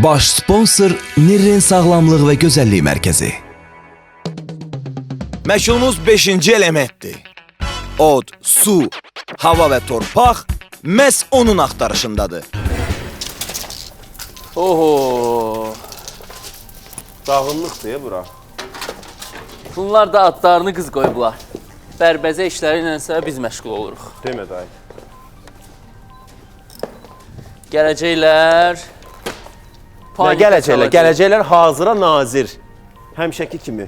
Baş sponsor Nirren Sağlamlıq və Gözəllik Mərkəzi. Məşğulumuz 5-ci elementdir. Od, su, hava və torpaq məhz onun axtarışındadır. Oho. Dağınlıqdır bura. Bunlar da adlarını qız qoyublar. Bərbəzə işləri ilənsə biz məşğul oluruq. Demə dayı. Gələcəklər. Nə gələcəklər? Gələcəklər hazıra nazir. Həmişəki kimi.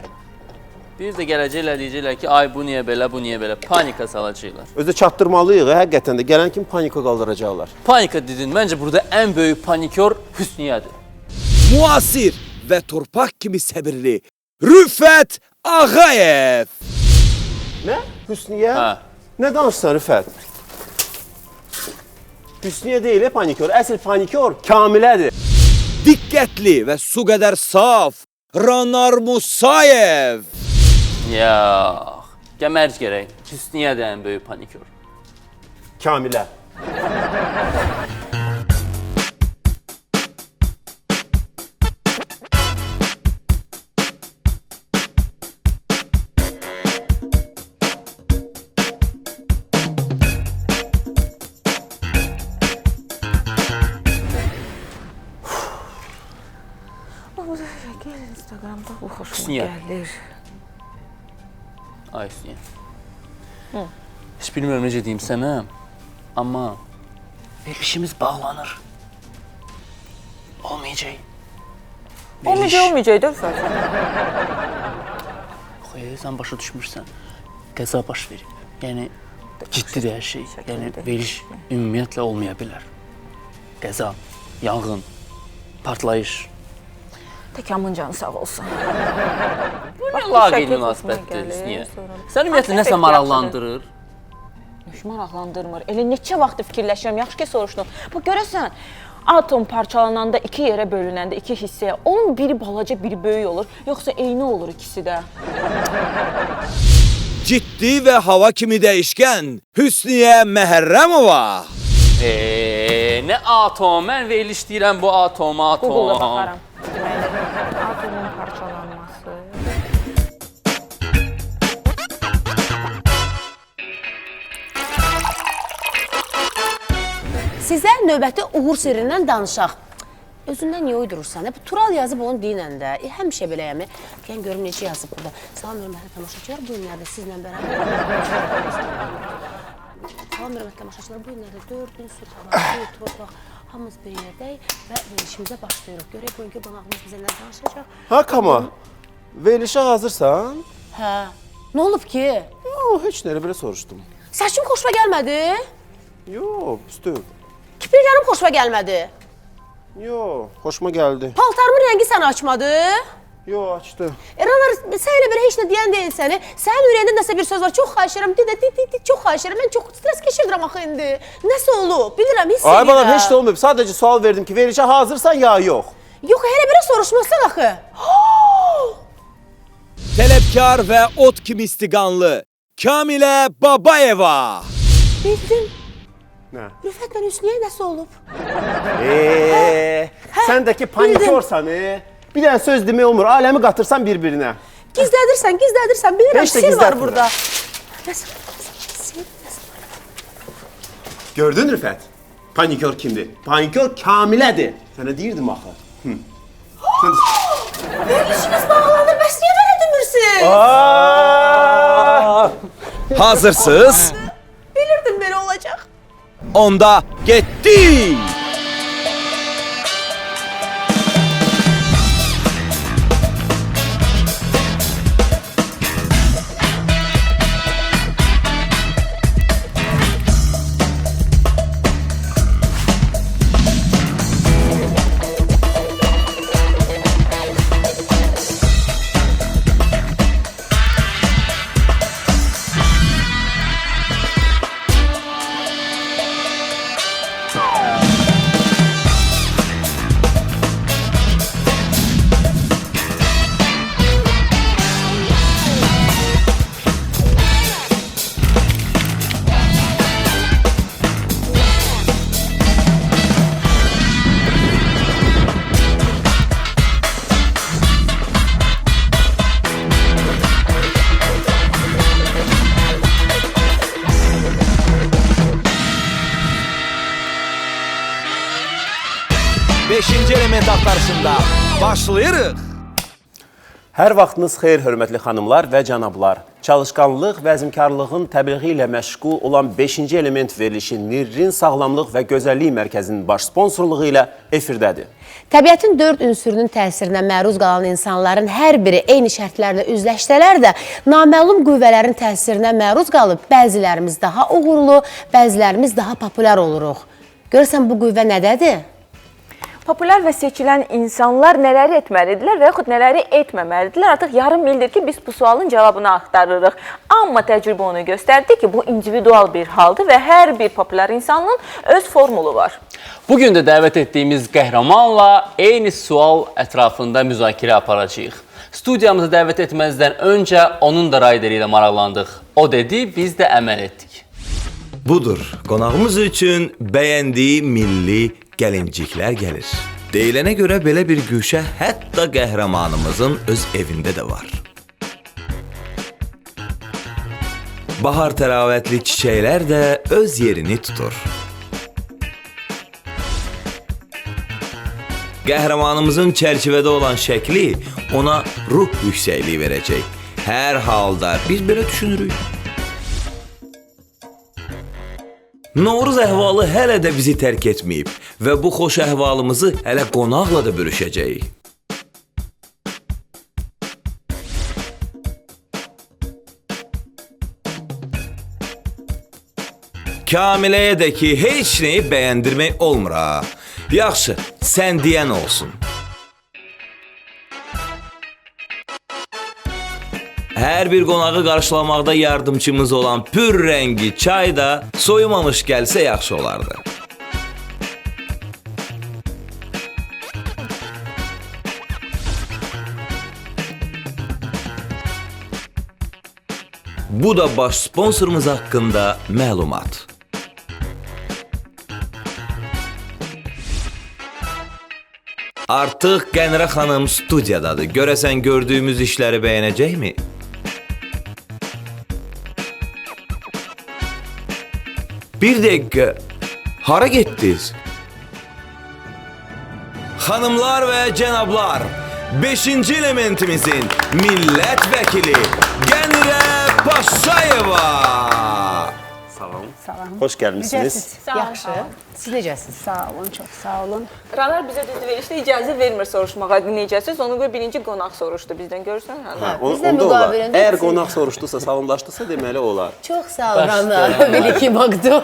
Bir də gələcəklər deyəcəklər ki, ay bu niyə belə, bu niyə belə. Panika salacaqlar. Özü çatdırmalıyıq, həqiqətən də. Gələn kimi panika qaldıracaqlar. Panika dedin, məncə burada ən böyük panikör Hüsniyyədir. Müasir və torpaq kimi səbirli Rüfət Ağayev. Nə? Hüsniyə? Hə. Nə danışsan Rüfət? Hüsniyə deyil, panikör. Əsl panikör Kamilədir. Diqqətli və su qədər saf Ranar Musayev. Yox. Gəmərc gərək. Hüsniyyədir ən böyük panikör. Kamilə. Instagramda bu xoşuma Hüsniyə. gəlir. Ay Hüsniyə. Heç bilmirəm necə deyim sənə, amma verilişimiz bağlanır. Olmayacaq. Olmayacaq da Rüfət. Sən başa düşmürsən. Qəza baş verib. Yəni ciddidir hər şey. Yəni veriliş ümumiyyətlə olmaya bilər. Qəza, yanğın, partlayış. Təkamın canı sağ olsun. Laqeyd münasibətdir Hüsniyə. Sən ümumiyyətlə nəsə maraqlandırır? Heç maraqlandırmır. Elə neçə vaxtdır fikirləşirəm, yaxşı ki soruşdun. Bu görəsən, atom parçalananda iki yerə bölünəndə, iki hissəyə, onun biri balaca, biri böyük olur, yoxsa eyni olur ikisi də? Ciddi və hava kimi dəyişkən Hüsniyə Məhərrəmova. Nə atom? Mən veriliş deyirəm bu atom. Google'a baxaram. Atomun parçalanması. Sizə növbəti uğur sirrindən danışaq. Özündən niyə uydurursan? Bu Tural yazıb onu deyinən də. Həmişə beləyəm. Gəlin görüm necə yazıb burada. Salam hörmətli tamaşaçılar, bu günlərdə sizlə bərabər. Salam hörmətli tamaşaçılar, bu günlərdə 4 gün su, hava, su, torpaq, hamımız bir yerdəyik və verilişimizə başlayırıq. Görək bugünkü qonağımız bizə nə danışacaq? Ha, Kama. Verilişə hazırsan? Hə. Nə olub ki? Yox, heç nə, belə soruşdum. Saçım xoşuma gəlmədi? Yox, üstü. Kipirlərim xoşuma gəlmədi? Yox, xoşuma gəldi. Paltarımın rəngi səni açmadı? Yox, açdı. Ranar, sən elə belə heç nə deyən deyil səni. Sənin ürəyində nəsə bir söz var. Çox xahiş edirəm, çox xahiş edirəm. Mən çox stres keçirdirəm axı indi. Nəsə olub? Bilirəm, hiss edirəm. Ay balam, heç nə olmayıb. Sadəcə sual verdim ki, verilişə hazırsan ya yox? Yox, elə belə soruşmazsan axı. Tələbkar və ot kimi istiqanlı Kamilə Babayeva. Bildim. Nə? Rüfət, mən Hüsniyə nəsə olub? Sən də ki panikörsən, Bir dənə söz demək olmur, aləmi qatırsan bir-birinə. Gizlədirsən, bilirəm, Heç də sir var gizlətmirəm. burada. Nəsə, sir, Gördün Rüfət? Panikör kimdir? Panikör Kamilədir. Sənə deyirdim axı. verilişimiz bağlanır, bəs niyə mənə demirsin? Hazırsınız? Bilirdim belə olacaq. Onda getdik. 5-ci element axtarışında başlayırıq. Hər vaxtınız xeyir, hörmətli xanımlar və cənablar. Çalışqanlıq və əzmkarlığın təbliği ilə məşğul olan 5-ci element verilişi Nirrin Sağlamlıq və Gözəllik Mərkəzinin baş sponsorluğu ilə efirdədir. Təbiətin 4 ünsürünün təsirinə məruz qalan insanların hər biri eyni şərtlərlə üzləşsələr də, naməlum qüvvələrin təsirinə məruz qalıb bəzilərimiz daha uğurlu, bəzilərimiz daha populyar oluruq. Görürsən bu qüvvə nədədir? Populyar və seçilən insanlar nələri etməlidirlər və yaxud nələri etməməlidirlər? Artıq yarım ildir ki, biz bu sualın cavabını axtarırıq. Amma təcrübə onu göstərdi ki, bu individual bir haldır və hər bir populyar insanın öz formulu var. Bugün də dəvət etdiyimiz qəhrəmanla eyni sual ətrafında müzakirə aparacağıq. Studiyamıza dəvət etməzdən öncə onun da rayderi ilə maraqlandıq. O dedi, biz də əməl etdik. Budur, qonağımız üçün bəyəndiyi milli gəlinciklər gəlir. Deyilənə görə belə bir güşə hətta qəhrəmanımızın öz evində də var. Bahar təravətli çiçəklər də öz yerini tutur. Qəhrəmanımızın çərçivədə olan şəkli ona ruh yüksəkliyi verəcək. Hər halda biz belə düşünürük. Novruz əhvalı hələ də bizi tərk etməyib və bu xoş əhvalımızı hələ qonaqla da bölüşəcəyik. Kamiləyə də ki, heç nəyi bəyəndirmək olmur ha. Yaxşı, sən deyən olsun. Hər bir qonağı qarşılamaqda yardımçımız olan pür rəngi çay da soyumamış gəlsə yaxşı olardı. Bu da baş sponsorumuz haqqında məlumat. Artıq Qənirə xanım studiyadadır. Görəsən gördüyümüz işləri bəyənəcəkmi? Bir dəqiqə, hara getdiniz? Xanımlar və cənablar, 5-ci elementimizin millət vəkili Qənirə Paşayeva. Salam. Xoş gəlmişsiniz. Yaxşı. Siz necəsiniz? Sağ olun, çox sağ olun. Ranar bizə düzdür verişdə icazə vermir soruşmağa necəsiz. Ona görə birinci qonaq soruşdu bizdən. Görürsən? Biz də Onda olar. müqavilində Əgər qonaq soruşdusa, salamlaşdısa deməli olar. Çox sağ ol, Rana. Bir-iki baktı.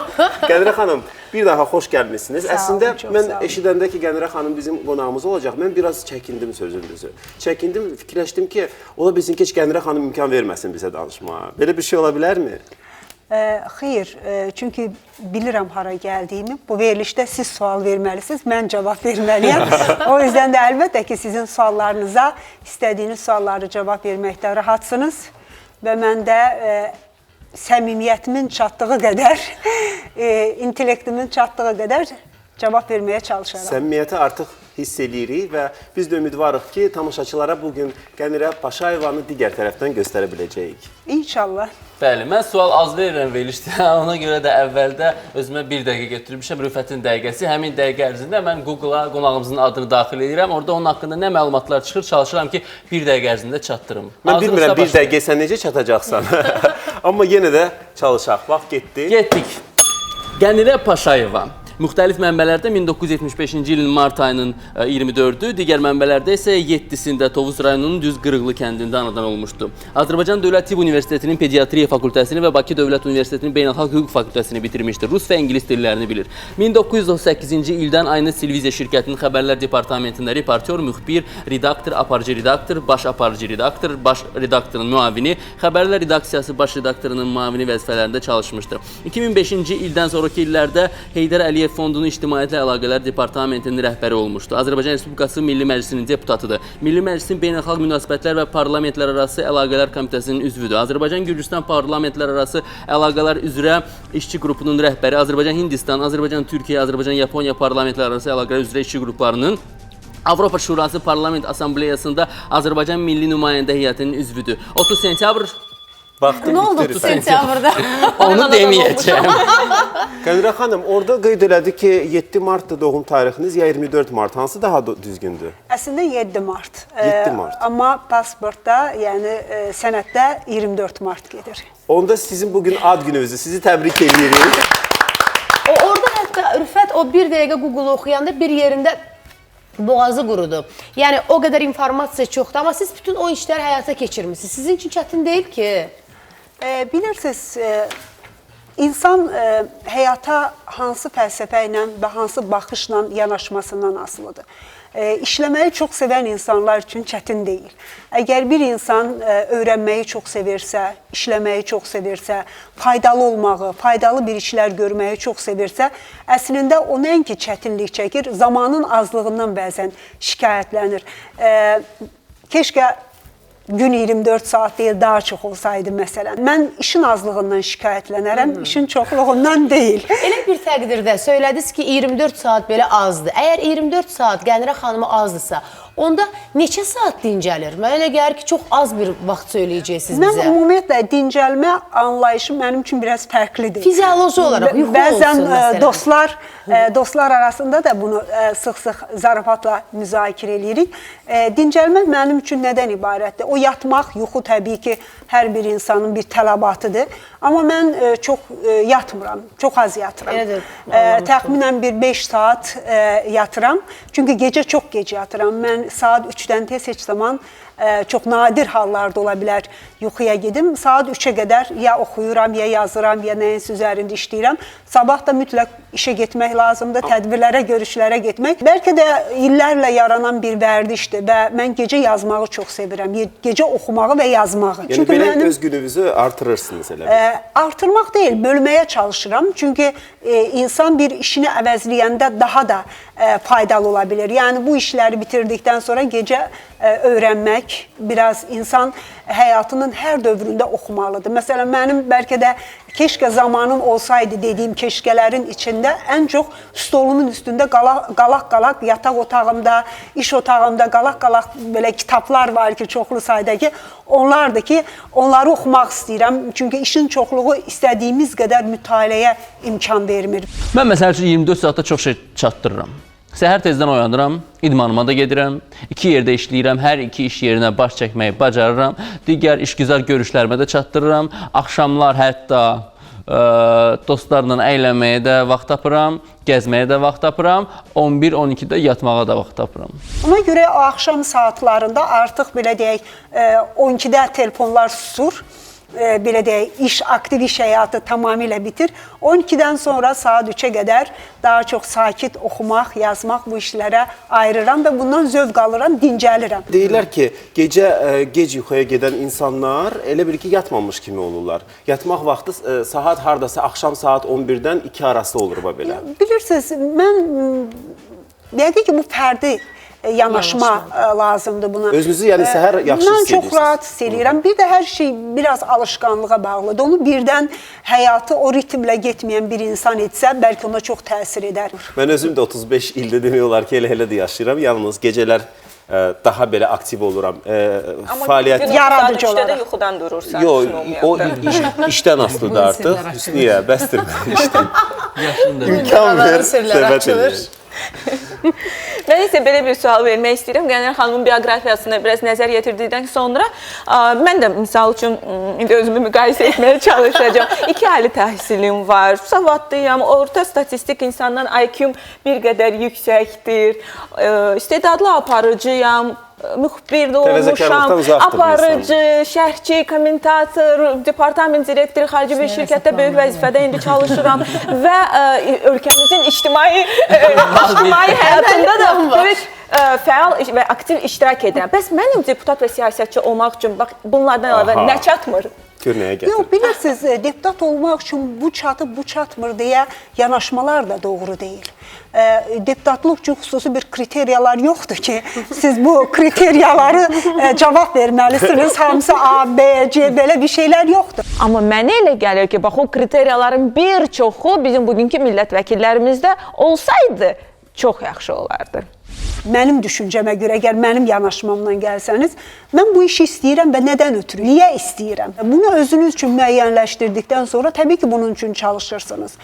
Qənirə xanım, bir daha xoş gəlmişsiniz. Əslində çox mən sağ olun. eşidəndə ki, Qənirə xanım bizim qonağımız olacaq, mən biraz çəkindim sözünüzü. Çəkindim, fikirləşdim ki, ola bilsin ki, Qənirə xanım imkan verməsin bizə danışmağa. Belə bir şey ola bilərmi? Xeyr, çünki bilirəm hara gəldiyimi. Bu verilişdə siz sual verməlisiniz, mən cavab verməliyəm. O yüzden də əlbəttə ki, sizin suallarınıza, istədiyiniz sualları cavab verməkdə rahatsınız. Və mən də səmimiyyətimin çatdığı qədər, intellektimin çatdığı qədər cavab verməyə çalışaram. Səmimiyyəti artıq hiss edirik və biz də ümidvarıq ki, tamaşaçılara bugün Qənirə Paşayevanı digər tərəfdən göstərə biləcəyik. İnşallah. Bəli, mən sual az verirəm verilişdə. Ona görə də əvvəldə özümə bir dəqiqə götürmüşəm. Rüfətin dəqiqəsi. Həmin dəqiqə ərzində mən Google-a qonağımızın adını daxil edirəm. Orada onun haqqında nə məlumatlar çıxır, çalışıram ki, bir dəqiqə ərzində çatdırım. Mən bilmirəm, bir dəqiqə sən necə çatacaqsan. Amma yenə də çalışaq. Vaxt getdi. Getdik. Qənirə Paşayeva. Müxtəlif mənbələrdə 1975-ci ilin mart ayının 24-ü, digər mənbələrdə isə 7-sində Tovuz rayonunun Düz Qırıqlı kəndində anadan olmuşdu. Azərbaycan Dövlət Tibb Universitetinin Pediatriya fakültəsini və Bakı Dövlət Universitetinin Beynəlxalq Hüquq fakültəsini bitirmişdir. Rus və ingilis dillərini bilir. 1998-ci ildən Aynı Televiziya şirkətinin xəbərlər departamentində reportyor, müxbir, redaktor, aparıcı redaktor, baş aparıcı redaktor, baş redaktorun müavini, xəbərlər redaksiyası baş redaktorunun müavini vəzifələrində çalışmışdır. 2005-ci ildən sonraki illərdə Heydər Əliyev Fondunun İctimaiyyətlə Əlaqələr Departamentinin rəhbəri olmuşdu. Azərbaycan Respublikası Milli Məclisinin deputatıdır. Milli Məclisin Beynəlxalq Münasibətlər və Parlamentlərarası Əlaqələr Komitəsinin üzvüdür. Azərbaycan-Gürcüstan Parlamentlərarası Əlaqələr üzrə işçi qrupunun rəhbəri, Azərbaycan-Hindistan, Azərbaycan-Türkiyə, Azərbaycan-Yaponiya Parlamentlərarası Əlaqələr üzrə işçi qruplarının Avropa Şurası Parlament Assambleyasında Azərbaycan Milli Nümayəndə Heyətinin üzvüdür. 30 sentyabr Vaxtı Nə oldu bitirir. sentyabrda? Onu deməyəcəm. Qənirə xanım, orada qeyd elədi ki, 7 martdır doğum tarixiniz, ya 24 mart. Hansı daha düzgündür? Əslində 7 mart. 7 mart. Amma pasportda, yəni sənəddə 24 mart gedir. Onda sizin bugün ad gününüzdür. Sizi təbrik edirik. Orada hətta Rüfət o bir dəqiqə Google oxuyanda bir yerində boğazı qurudu. Yəni o qədər informasiya çoxdur, amma siz bütün o işləri həyata keçirmisiniz. Sizin üçün çətin deyil ki. Bilirsiniz, insan həyata hansı fəlsəfə ilə və hansı baxışla yanaşmasından asılıdır. İşləməyi çox sevən insanlar üçün çətin deyil. Əgər bir insan öyrənməyi çox sevirsə, işləməyi çox sevirsə, faydalı olmağı, faydalı bir işlər görməyi çox sevirsə, əslində o nəinki çətinlik çəkir, zamanın azlığından bəzən şikayətlənir. Keşkə gün 24 saat deyil, daha çox olsaydı məsələn. Mən işin azlığından şikayətlənərəm, işin çoxluğundan deyil. Elə bir təqdirdə söylədiniz ki, 24 saat belə azdır. Əgər 24 saat Qənirə xanıma azdırsa, onda neçə saat dincəlir? Mənə elə gəlir ki, çox az bir vaxt söyləyəcəksiniz bizə. Mən ümumiyyətlə dincəlmə anlayışım mənim üçün biraz fərqlidir. Fizioloji olaraq yuxu Bəzən olsun məsələn. dostlar arasında da bunu sıx-sıx zarafatla müzakirə edirik. Dincəlmə mənim üçün nədən ibarətdir? O yatmaq, yuxu təbii ki, hər bir insanın bir tələbatıdır. Amma mən çox yatmıram, çox az yatıram. Elədir. Təxminən bir 5 saat yatıram. Çünki gecə çox gec yatıram. Mən saat 3-dən tez heç zaman çox nadir hallarda ola bilər yuxuya gedim. Saat 3-ə qədər ya oxuyuram, ya yazıram, ya nəyinsə üzərində işləyirəm. Sabah da mütləq işə getmək lazımdır, tədbirlərə, görüşlərə getmək. Bəlkə də illərlə yaranan bir vərdişdir və mən gecə yazmağı çox sevirəm. Gecə oxumağı və yazmağı. Yəni belə öz gününüzü artırırsınız elə bir. Artırmaq deyil, bölməyə çalışıram. Çünki insan bir işini əvəzləyəndə daha da faydalı ola bilir. Yəni bu işləri bitirdikdən sonra gecə öyrənmək, biraz insan həyatının hər dövründə oxumalıdır. Məsələn, mənim bəlkə də keşkə zamanım olsaydı dediyim keşkələrin içində ən çox stolumun üstündə qalaq-qalaq yataq otağımda, iş otağımda qalaq-qalaq belə kitablar var ki, çoxlu sayda ki, onlardır ki, onları oxumaq istəyirəm. Çünki işin çoxluğu istədiyimiz qədər mütaliəyə imkan vermir. Mən məsəl üçün 24 saatda çox şey çatdırıram. Səhər tezdən oyanıram, idmanıma da gedirəm, 2 yerdə işləyirəm, hər 2 iş yerinə baş çəkməyi bacarıram, digər işgüzar görüşlərimə də çatdırıram, axşamlar hətta dostlarla əylənməyə də vaxt tapıram, gəzməyə də vaxt tapıram, 11-12-də yatmağa da vaxt tapıram. Ona görə o axşam saatlarında artıq belə deyək, 12-də telefonlar susur. Belə deyək, aktiv iş həyatı tamamilə bitir. 12-dən sonra saat 3-ə qədər daha çox sakit oxumaq, yazmaq bu işlərə ayırıram və bundan zövq alıram, dincəlirəm. Deyirlər ki, gecə gec yuxuya gedən insanlar elə bir ki, yatmamış kimi olurlar. Yatmaq vaxtı saat hardasa axşam saat 11-dən 2 arası olur belə. Bilirsiniz, mən yəqin ki, bu fərdi yanaşma lazımdır buna. Özünüzü yəni səhər yaxşı hiss edirsiniz. Mən çox rahat hiss edirəm. Bir də hər şey biraz alışqanlığa bağlıdır. Onu birdən həyatı o ritmlə getməyən bir insan etsə, bəlkə ona çox təsir edər. Mən özüm də 35 ildə demək olar ki, elə də yaşayıram. Yalnız gecələr daha belə aktiv oluram. Fəaliyyət yaradıcı olaraq. olaraq. Yuxudan durursan. Yox, o işdən asılıdır artıq. Hüsniyə, bəsdir işdən. İmkan ver, səbət edir. Mən isə belə bir sual vermək istəyirəm. Qənirə xanımın bioqrafiyasına biraz nəzər yetirdikdən sonra mən də misal üçün indi özümü müqayisə etməyə çalışacağam. 2 ali təhsilim var, savadlıyam, orta statistik insandan IQ-m bir qədər yüksəkdir, istedadlı aparıcıyam, müxbir də olmuşam, aparıcı, şərhçi, kommentator, departament direktoru, xarici bir şirkətdə böyük vəzifədə indi çalışıram və ölkəmizin ictimai həyatında da böyük fəal və aktiv iştirak edirəm. Bəs mənim deputat və siyasətçi olmaq üçün bax bunlardan əlavə nə çatmır? Yox, bilirsiniz, deputat olmaq üçün bu çatıb, bu çatmır deyə yanaşmalar da doğru deyil. Deputatlıq üçün xüsusi bir kriteriyalar yoxdur ki, siz bu kriteriyaları cavab verməlisiniz. Hamısı A, B, C, belə bir şeylər yoxdur. Amma mənə elə gəlir ki, bax o kriteriyaların bir çoxu bizim bugünkü millət vəkillərimizdə olsaydı çox yaxşı olardı. mənim düşüncəmə görə, əgər mənim yanaşmamdan gəlsəniz, mən bu işi istəyirəm və nədən ötürü, niyə istəyirəm? Bunu özünüz üçün müəyyənləşdirdikdən sonra təbii ki, bunun üçün çalışırsınız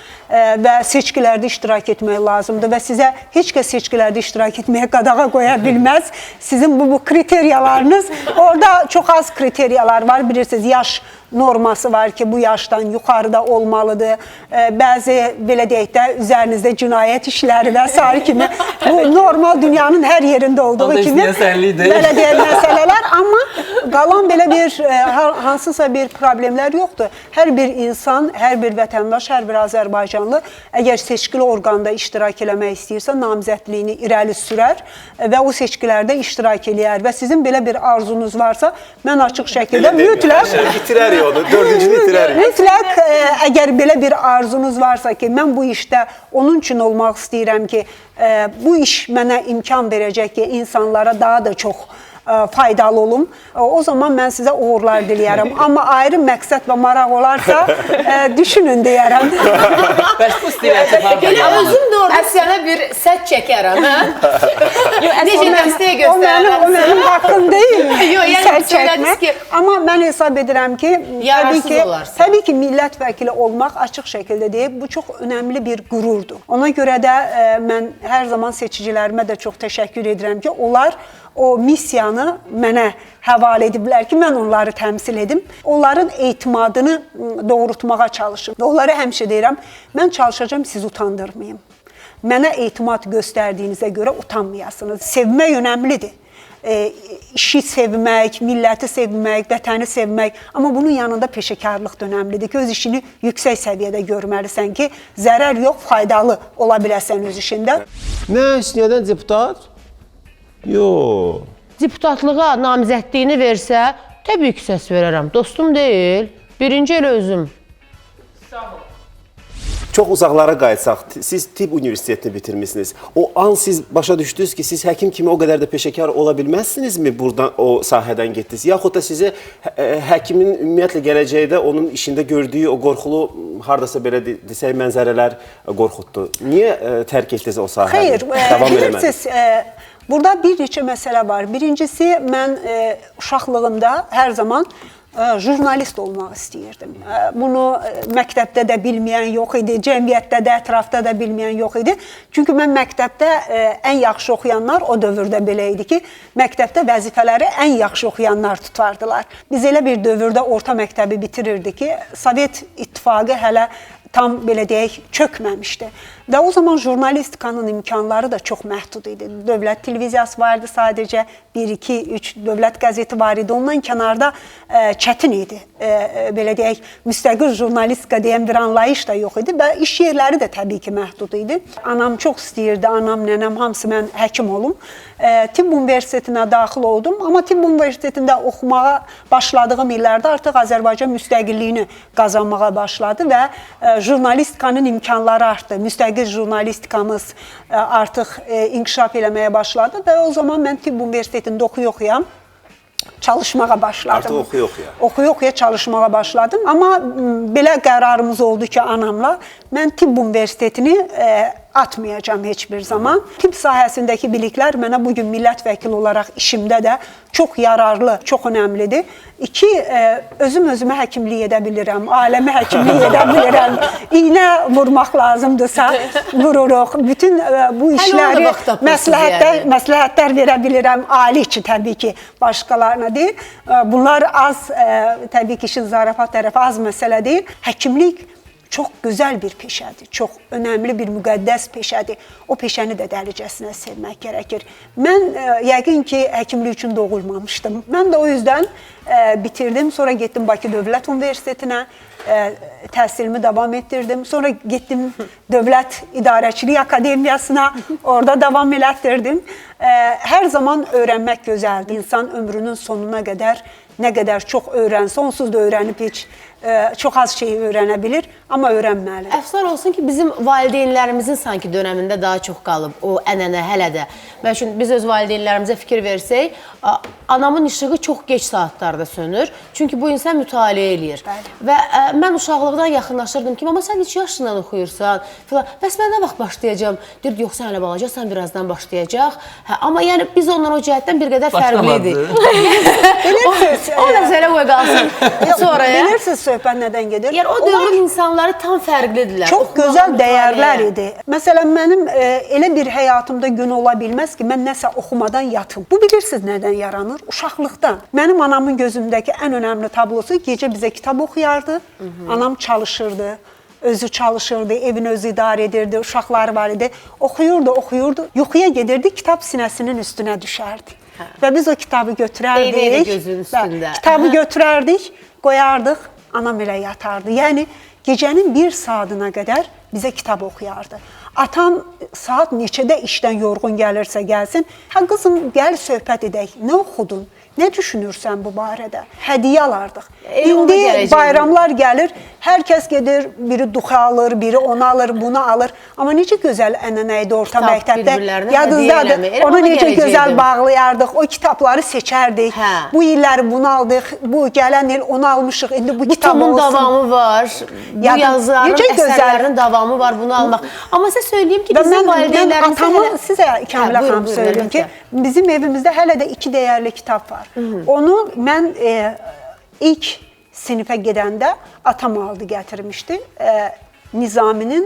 və seçkilərdə iştirak etmək lazımdır və sizə heç kəs seçkilərdə iştirak etməyə qadağa qoya bilməz. Sizin bu kriteriyalarınız, orada çox az kriteriyalar var, bilirsiniz, yaş norması var ki, bu yaşdan yuxarıda olmalıdır. Bəzi, belə deyək də, üzərinizdə cinayət işləri və s. kimi, bu normal dünyanın hər yerində olduğu kimi, belə deyək, məsələlər, amma qalan belə bir, hansısa bir problemlər yoxdur. Hər bir insan, hər bir vətəndaş, hər bir Azərbaycanlı, əgər seçkili orqanda iştirak eləmək istəyirsə, namizədliyini irəli sürər və o seçkilərdə iştirak eləyər və sizin belə bir arzunuz varsa, mən açıq şəkildə mütləq mütləq, əgər belə bir arzunuz varsa ki, mən bu işdə onun üçün olmaq istəyirəm ki, bu iş mənə imkan verəcək ki, insanlara daha da çox faydalı olum. O zaman mən sizə uğurlar diləyərəm. Amma ayrı məqsəd və maraq olarsa, düşünün deyərəm. Bəs bu stereotip hardan Elə özüm də orada sənə bir səs çəkərəm, hə? Necə dəstəyə göstərərəm? O mənim haqqım deyil. Yox, yəni söylədiniz ki... Amma mən hesab edirəm ki, təbii ki, millət vəkili olmaq açıq şəkildə deyib, bu çox önəmli bir qürurdur. Ona görə də mən hər zaman seçicilərimə də çox təşəkkür edirəm ki, onlar o missiyanı mənə həvalə ediblər ki, mən onları təmsil edim. Onların etimadını doğrultmağa çalışım. Onlara həmişə deyirəm, mən çalışacağım, sizi utandırmayım. Mənə etimad göstərdiyinizə görə utanmayasınız. Sevmək önəmlidir. İşi sevmək, milləti sevmək, vətəni sevmək. Amma bunun yanında peşəkarlıq da önəmlidir ki, öz işini yüksək səviyyədə görməlisən ki, zərər yox, faydalı ola biləsən öz işində. Nə istəyədən deputat? Yox. Deputatlığa namizədliyini versə, təbii ki, səs verərəm. Dostum deyil, birinci elə özüm. Çox uzaqlara qayıtsaq, siz tibb universitetini bitirmişsiniz. O an siz başa düşdünüz ki, siz həkim kimi o qədər də peşəkar ola bilməzsinizmi buradan, o sahədən getdiniz? Yaxud da sizi həkimin ümumiyyətlə gələcəkdə onun işində gördüyü o qorxulu, haradasa belə desək, mənzərələr qorxutdu. Niyə tərk etdiniz o sahəni? Xeyr, bilirsiniz, burada bir neçə məsələ var. Birincisi, mən uşaqlığımda hər zaman jurnalist olmaq istəyirdim. Bunu məktəbdə də bilməyən yox idi, cəmiyyətdə də, ətrafda da bilməyən yox idi. Çünki mən məktəbdə ən yaxşı oxuyanlar o dövrdə belə idi ki, məktəbdə vəzifələri ən yaxşı oxuyanlar tutardılar. Biz elə bir dövrdə orta məktəbi bitirirdik ki, Sovet İttifaqı hələ tam belə deyək, çökməmişdi. Və o zaman jurnalistikanın imkanları da çox məhdud idi. Dövlət televiziyası vardı sadəcə, 1, 2, 3 dövlət qəzeti var idi. Ondan kənarda çətin idi. Belə deyək, müstəqil jurnalistika deyən bir anlayış da yox idi və iş yerləri də təbii ki, məhdud idi. Anam çox istəyirdi, anam, nənəm, hamısı mən həkim olum. Tibb universitetinə daxil oldum, amma tibb universitetində oxumağa başladığım illərdə artıq Azərbaycan müstəqilliyini qazanmağa başladı və jurnalistikanın imkanları artdı. Müstəqil jurnalistikamız artıq inkişaf eləməyə başladı və o zaman mən tibb universitetində oxuya-oxuya çalışmağa başladım. Artıq oxuya-oxuya. Oxuya-oxuya çalışmağa başladım. Amma belə qərarımız oldu ki, anamla mən tibb universitetini atmayacağım heç bir zaman. Tibb sahəsindəki biliklər mənə bugün millət vəkili olaraq işimdə də çox yararlı, çox önəmlidir. 2, özüm özümə həkimlik edə bilirəm, ailəmə həkimlik edə bilirəm. İynə vurmaq lazımdırsa vururuq. Bütün bu işləri məsləhətlər verə bilirəm. Ailə üçün təbii ki, başqalarına deyil. Bunlar az, təbii ki, işin zarafat tərəfi az məsələ deyil. Həkimlik çox gözəl bir peşədir, çox önəmli bir müqəddəs peşədir. O peşəni də dəlicəsinə sevmək gərəkir. Mən yəqin ki, həkimlik üçün doğulmamışdım. Mən də o yüzden bitirdim, sonra getdim Bakı Dövlət Universitetinə, təhsilimi davam etdirdim. Sonra getdim Dövlət İdarəçilik Akademiyasına, orada davam elətdirdim. Hər zaman öyrənmək gözəldir. İnsan ömrünün sonuna qədər nə qədər çox öyrənsə, onsuz da öyrənib heç çox az şeyi öyrənə bilir, amma öyrənməlidir. Əfsar olsun ki, bizim valideynlərimizin sanki dönəmində daha çox qalıb o ənənə hələ də. Məsələn, biz öz valideynlərimizə fikir versək, anamın işığı çox geç saatlarda sönür. Çünki bu insan mütaliə eləyir. Və mən uşaqlıqdan yaxınlaşırdım ki, amma sən neçə yaşından oxuyursan? Bəs mən nə vaxt başlayacağım? Deyir, yox, sən hələ balacasan, birazdan başlayacaq. Hə, amma yəni biz ondan o cəhətdən bir qədər fərqliyidik. Bilirsiniz, O məsələ qoy qalsın sonraya. bilirsiniz söhbət nədən gedir? Yəni o dövrün insanları tam fərqlidirlər. Çox Oxumağı, gözəl dəyərlər mütaliə. idi. Məsələn, mənim elə bir həyatımda gün ola bilməz ki, mən nəsə oxumadan yatım. Bu bilirsiniz nədən yaranır? Uşaqlıqdan. Mənim anamın gözündəki ən önəmli tablosu gecə bizə kitab oxuyardı. Anam çalışırdı. Özü çalışırdı, evini özü idarə edirdi, uşaqları var idi. Oxuyurdu. Yuxuya gedirdi, kitab sinəsinin üstünə düşərdi. Və biz o kitabı götürərdik. Eyni gözünün üstündə. Kitabı götürərdik, qoyardıq, anam elə yatardı. Yəni gecənin 1 saatına qədər bizə kitab oxuyardı. Atam saat neçədə işdən yorğun gəlirsə gəlsin, hə qızım gəl söhbət edək. Nə oxudun? Nə düşünürsən bu barədə? Hədiyyə alardıq. İndi bayramlar gəlir, hər kəs gedir, biri duxa alır, biri onu alır, bunu alır. Amma necə gözəl ənənə idi orta məktəbdə. Yadınızdadır, onu necə gözəl bağlayardıq, o kitabları seçərdik. Bu illəri bunu aldıq, bu gələn il onu almışıq, indi bu kitab olsun. Bu davamı var, bu yazarın əsərlərinin davamı var, bunu almaq. Amma sizə söyləyeyim ki, bizim valideynlərimiz... Atamı sizə Kəmilə xanım söyləyim ki, bizim evimizdə hələ də 2 dəyərli kitab var. Onu mən ilk sinifə gedəndə atam aldı, gətirmişdi. Nizaminin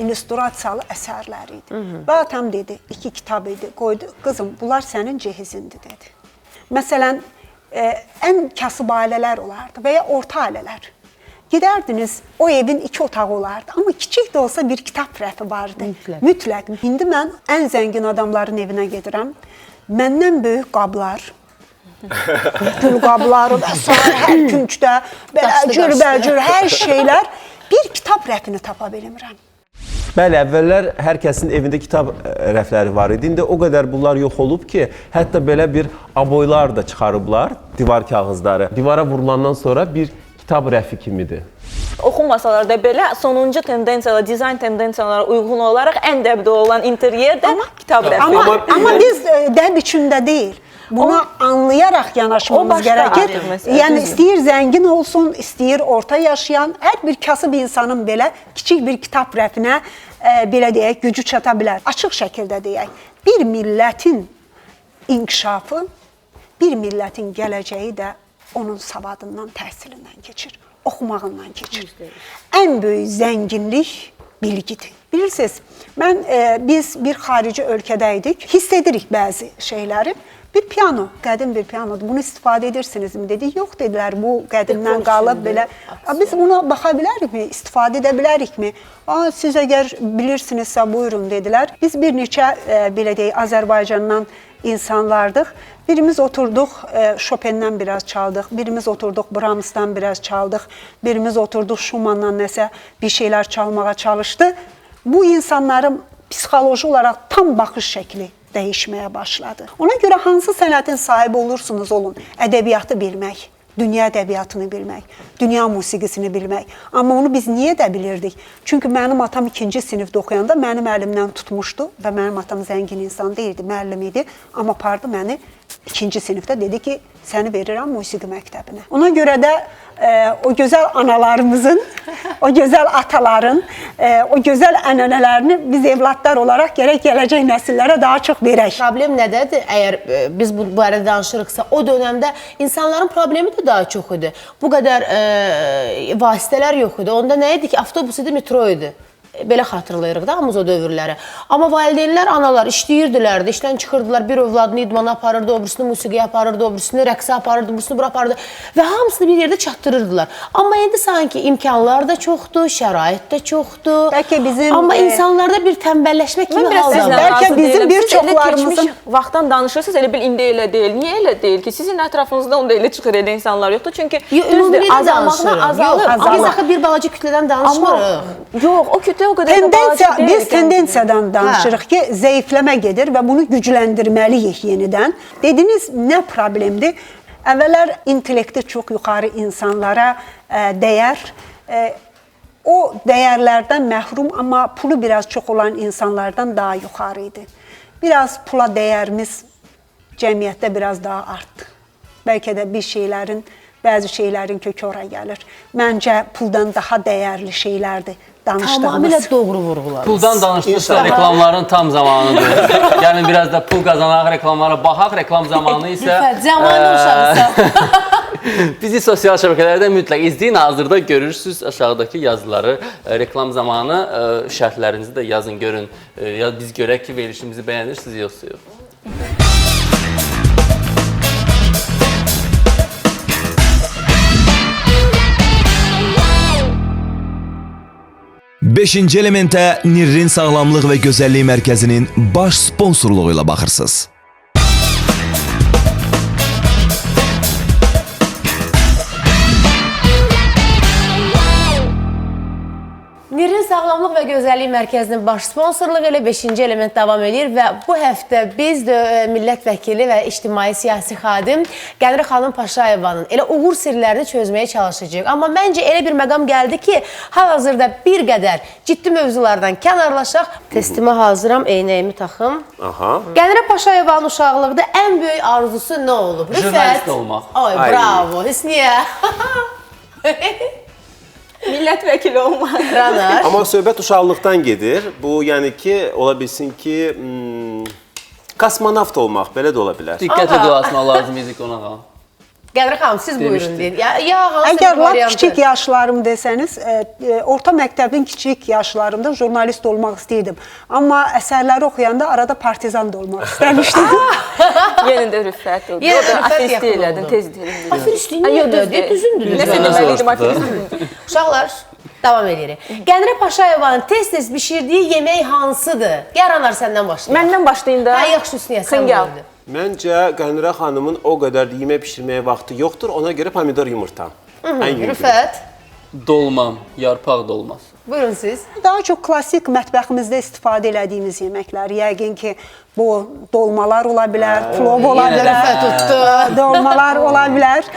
illüstrasiyalı əsərləri idi. Və atam dedi, 2 kitab idi, qoydu. Qızım, bunlar sənin cehizindir, dedi. Məsələn, ən kasıb ailələr olardı və ya orta ailələr. Gedərdiniz, o evin 2 otağı olardı. Amma kiçik də olsa bir kitab rəfi vardı. Mütləq. İndi mən ən zəngin adamların evinə gedirəm. Məndən böyük qablar, gül qabları və sair hər küncdə, belə cürbəcür hər şeylər, bir kitab rəfini tapa bilmirəm. Bəli, əvvəllər hər kəsin evində kitab rəfləri var idi. İndi o qədər bunlar yox olub ki, hətta belə bir aboylar da çıxarıblar, divar kağızları. Divara vurulandan sonra bir kitab rəfi kimidir. Oxunmasalar da belə sonuncu tendensiyalara, dizayn tendensiyalara uyğun olaraq ən dəbdə olan interyer də kitab rəfi. Amma biz dəb içində deyil. Buna anlayaraq yanaşmamız gərəkir. Yəni istəyir zəngin olsun, istəyir orta yaşayan, hər bir kasıb insanın belə kiçik bir kitab rəfinə belə deyək, gücü çata bilər. Açıq şəkildə deyək, bir millətin inkişafı, bir millətin gələcəyi də onun savadından, təhsilindən keçir, oxumağından keçir. Ən böyük zənginlik bilgidir. Bilirsiniz, biz bir xarici ölkədə idik, hiss edirik bəzi şeyləri. Bir piano, qədim bir pianodur. Bunu istifadə edirsinizmi dedik. Yox dedilər, bu qədimdən qalıb belə. Biz buna baxa bilərikmi, istifadə edə bilərikmi? Siz əgər bilirsinizsə buyurun dedilər. Biz bir neçə belə deyək Azərbaycandan insanlardıq. Birimiz oturduq Chopin'dən biraz çaldıq, birimiz oturduq Brahms'dan biraz çaldıq, birimiz oturduq Schumann'dan nəsə bir şeylər çalmağa çalışdı. Bu insanların psixoloji olaraq tam baxış şəkli dəyişməyə başladı. Ona görə hansı sənətin sahibi olursunuz olun, ədəbiyyatı bilmək, dünya ədəbiyyatını bilmək, dünya musiqisini bilmək. Amma onu biz niyə də bilirdik? Çünki mənim atam 2-ci sinifdə oxuyanda mənim əlimdən tutmuşdu və mənim atam zəngin insan deyildi, müəllim idi. Amma apardı məni 2-ci sinifdə dedi ki, səni verirəm musiqi məktəbinə. Ona görə də o gözəl analarımızın, o gözəl ataların, o gözəl ənənələrini biz evladlar olaraq gərək gələcək nəsillərə daha çox verək. Problem nədədir? Əgər biz bu barədə danışırıqsa, o dönəmdə insanların problemi də daha çox idi. Bu qədər vasitələr yox idi. Onda nə idi ki, avtobus idi, metro idi. Belə xatırlayırıq da hamımız o dövrləri. Amma valideynlər, analar işləyirdilər də, işdən çıxırdılar, bir övladını idmana aparırdı, obrisini musiqiyə aparırdı, obrisini rəqsə aparırdı, obrisini bura aparırdı və hamısını bir yerdə çatdırırdılar. Amma indi sanki imkanlar da çoxdur, şərait də çoxdur. Bəlkə bizim... Amma insanlarda bir tənbəlləşmə kimi halda var. Bəlkə bizim bir çoxlarımızın... Vaxtdan danışırsınız, elə bil indi elə deyil. Niyə elə deyil ki? Sizin ətrafınızda onda elə çıxır elə insanlar yoxdur. Çünki düzdür, azalmaqla azalır. Biz axı bir balaca kütlədən danışmırıq. Yox, o kütlə o qədər tendensiya, biz tendensiyadan danışırıq ki, zəifləmə gedir və bunu gücləndirməliyik yenidən. Dediniz, nə problemdir? Əvvəllər intellekti çox yuxarı insanlara dəyər, o dəyərlərdən məhrum, amma pulu biraz çox olan insanlardan daha yuxarı idi. Biraz pula dəyərimiz cəmiyyətdə biraz daha artdı. Bəlkə də bir şeylərin, bəzi şeylərin kökü ora gəlir. Məncə puldan daha dəyərli şeylərdir Tamamilə doğru vurğular. Puldan danışdıqsa reklamların tam zamanıdır. Gəlin biraz da pul qazanaq, reklamlara baxaq. Reklam zamanı isə Rüfət, zamanı uşaqsan. bizi sosial şəbəkələrdə mütləq izləyin. Hazırda görürsüz aşağıdakı yazıları. Reklam zamanı şərtlərinizi də yazın, görün. Ya biz görək ki, verilişimizi bəyənirsiniz yoxsa yox. 5-ci elementə Nirrin Sağlamlıq və Gözəllik Mərkəzinin baş sponsorluğu ilə baxırsınız. Nirrin Sağlamlıq və Gözəllik Mərkəzinin baş sponsorluğu ilə 5-ci element davam edir və bu həftə biz də millət vəkili və ictimai siyasi xadim Qənirə xanım Paşayevanın elə uğur sirlərini çözməyə çalışacağıq. Amma məncə elə bir məqam gəldi ki, hal-hazırda bir qədər ciddi mövzulardan kənarlaşaq. Testimə hazıram, eynəyimi taxım. Qənirə Paşayevanın uşaqlıqda ən böyük arzusu nə olub? Jurnalist olmaq. Ay, bravo, Hüsniyə. Millət vəkili olmaq. Ranar. Amma söhbət uşaqlıqdan gedir. Bu, yəni ki, ola bilsin ki, kosmonavt olmaq, belə də ola bilər. Diqqətlə qulaq asmaq lazım idi qonağa. Qənirə xanım, siz buyurun deyin. Ya hansı Əgər bir lap variantı? kiçik yaşlarım desəniz, orta məktəbin kiçik yaşlarımda jurnalist olmaq istəyirdim. Amma əsərləri oxuyanda arada partizan da olmaq istəmişdim. Yenə də Rüfət oldu. Yenə O də da Rüfət afist yaxın elədin, oldu. tez deyilin. Afiristliyin nədir? Düzündür. Nəsə deməliydim, afiristliyin. Uşaqlar, davam edirik. Qənirə Paşayevanın tez-tez bişirdiyi yemək hansıdır? Yaranar səndən başlayaq. Məndən başlayın da. Hə, yaxşı Hüsniyə, sən Xıngal. buyurdu. Məncə Qənirə xanımın o qədər də yemək bişirməyə vaxtı yoxdur. Ona görə pomidor yumurta. Ən yüngül. Rüfət, Dolmam, yarpaq dolması. buyurun siz. Daha çox klassik mətbəximizdə istifadə elədiyimiz yeməklər. Yəqin ki, bu dolmalar ola bilər, plov ola Yenə də bilər. Rüfət tutdu. Dolmalar ola bilər.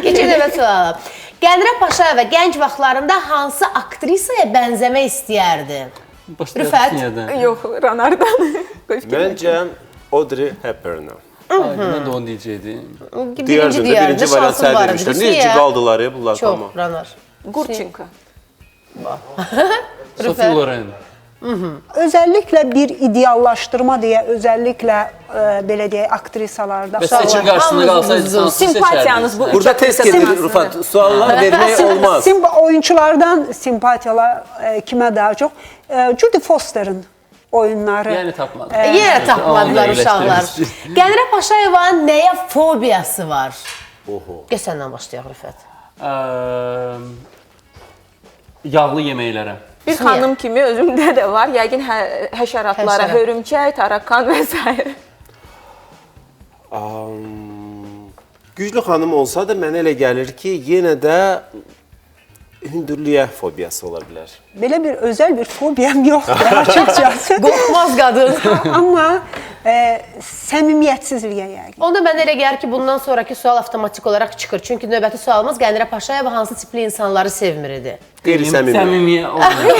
Keçək növbət suala. Qənirə Paşayeva gənc vaxtlarında hansı aktrisaya bənzəmək istəyərdi? Rüfət. Yox, Ranardan. Məncə Audrey Hepburn-a. Mən də onu deyəcəydim. Birinci variant sən demişdin. Necə qaldılar bunlar Çox, tamam. Ranar. Gurçinka. Sophie Loren. Özəlliklə bir ideallaşdırma deyə, özəlliklə belə deyək, aktrisalarda. Və seçim qarşısında qalsaydı hansı Simpatiyanız bu. Burada test gedir Rüfət. Suallar vermək olmaz. Oyunçulardan simpatiyalar kimə daha çox? Judy Foster'ın oyunları. Yəni tapmadım. Yenə tapmadılar Onu uşaqlar. yerləşdiririz. Qənirə Paşayevanın nəyə fobiyası var? Gəl səndən başlayaq Rüfət. Yağlı yeməklərə. Bir xanım kimi özümdə də var. Yəqin həşəratlara, Həşərat. hörümçək, tarakan və s. Güclü xanım olsa da mənə elə gəlir ki, yenə də hündürlüyə fobiyası ola bilər. Belə bir özəl bir fobiyam yoxdur açıqcası. Qorxmaz qadın. Amma səmimiyyətsizliyə yəqin. Onda mənə elə gəlir ki, bundan sonraki sual avtomatik olaraq çıxır. Çünki növbəti sualımız Qənirə Paşayeva hansı tipli insanları sevmir idi. Qeyri-səmimi. Səmimi olmuyor.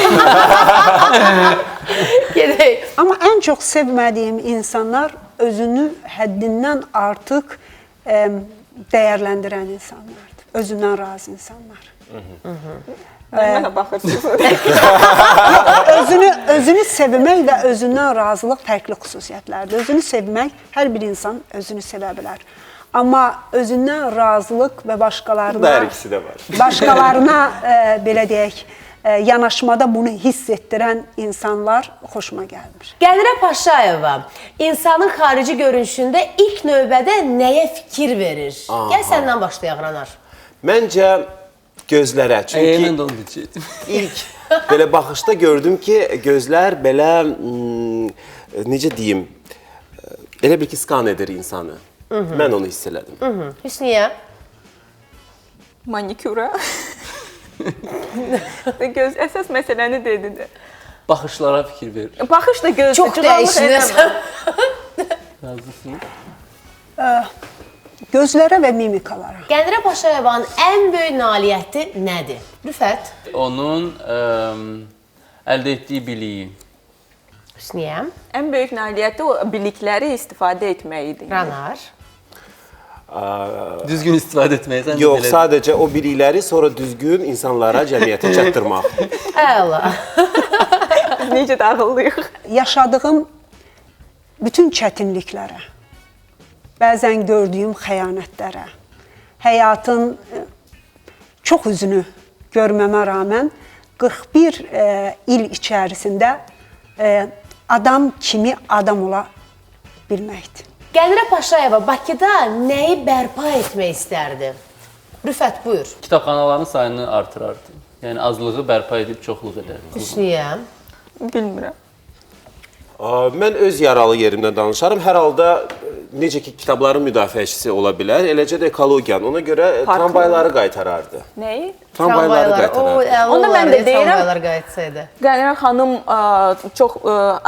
Gedək. Amma ən çox sevmədiyim insanlar özünü həddindən artıq dəyərləndirən insanlardır. Özündən razı insanlar. Mənə baxırsınız. Özünü sevmək və özündən razılıq fərqli xüsusiyyətlərdir. Özünü sevmək, hər bir insan özünü sevə bilər. Amma özündən razılıq və başqalarına Hər ikisi də var. Başqalarına belə deyək, yanaşmada bunu hiss etdirən insanlar xoşuma gəlmir. Qənirə Paşayeva insanın xarici görünüşündə ilk növbədə nəyə fikir verir? Gəl səndən başlayaq Ranar. Məncə gözlərə. Mən Çünki də onu deyəcəydim. ilk belə baxışda gördüm ki, gözlər belə necə deyim, elə bir ki, skan edir insanı. Mən onu hiss elədim. Hüsniyə. Manikura. Göz əsas məsələni dedi də. Baxışlara fikir verir. Baxış da gözdür. Çox dəyişdin. Razısın. Gözlərə və mimikalara. Qənirə Paşayevanın ən böyük nailiyyəti nədir? Rüfət. Onun əldə etdiyi biliyi. Hüsniyə. Ən böyük nailiyyəti o bilikləri istifadə etmək idi. Ranar. Düzgün istifadə etməyə. Yox, sadəcə o bilikləri sonra düzgün insanlara, cəmiyyətə çatdırmaq. Əla. Necə də ağıllıyıq. Yaşadığım bütün çətinliklərə, bəzən gördüyüm xəyanətlərə, həyatın çox üzünü görməmə rağmen 41 il içərisində adam kimi adam ola bilməkdir. Gəlirə Paşayeva Bakıda nəyi bərpa etmək istərdi? Rüfət, buyur. Kitabxanaların sayını artırardı. Yəni azlığı bərpa edib çoxluq edərdi. Hüsniyə. Bilmirəm. Mən öz yaralı yerimdən danışarım. Hər halda necə ki kitabların müdafiəçisi ola bilər, eləcə də ekologiyanın. Ona görə tramvayları qaytarardı. Nəyi? Tramvayları qaytarardı. Onda mən də deyirəm. Tramvaylar qayıtsaydı. Qənirə xanım çox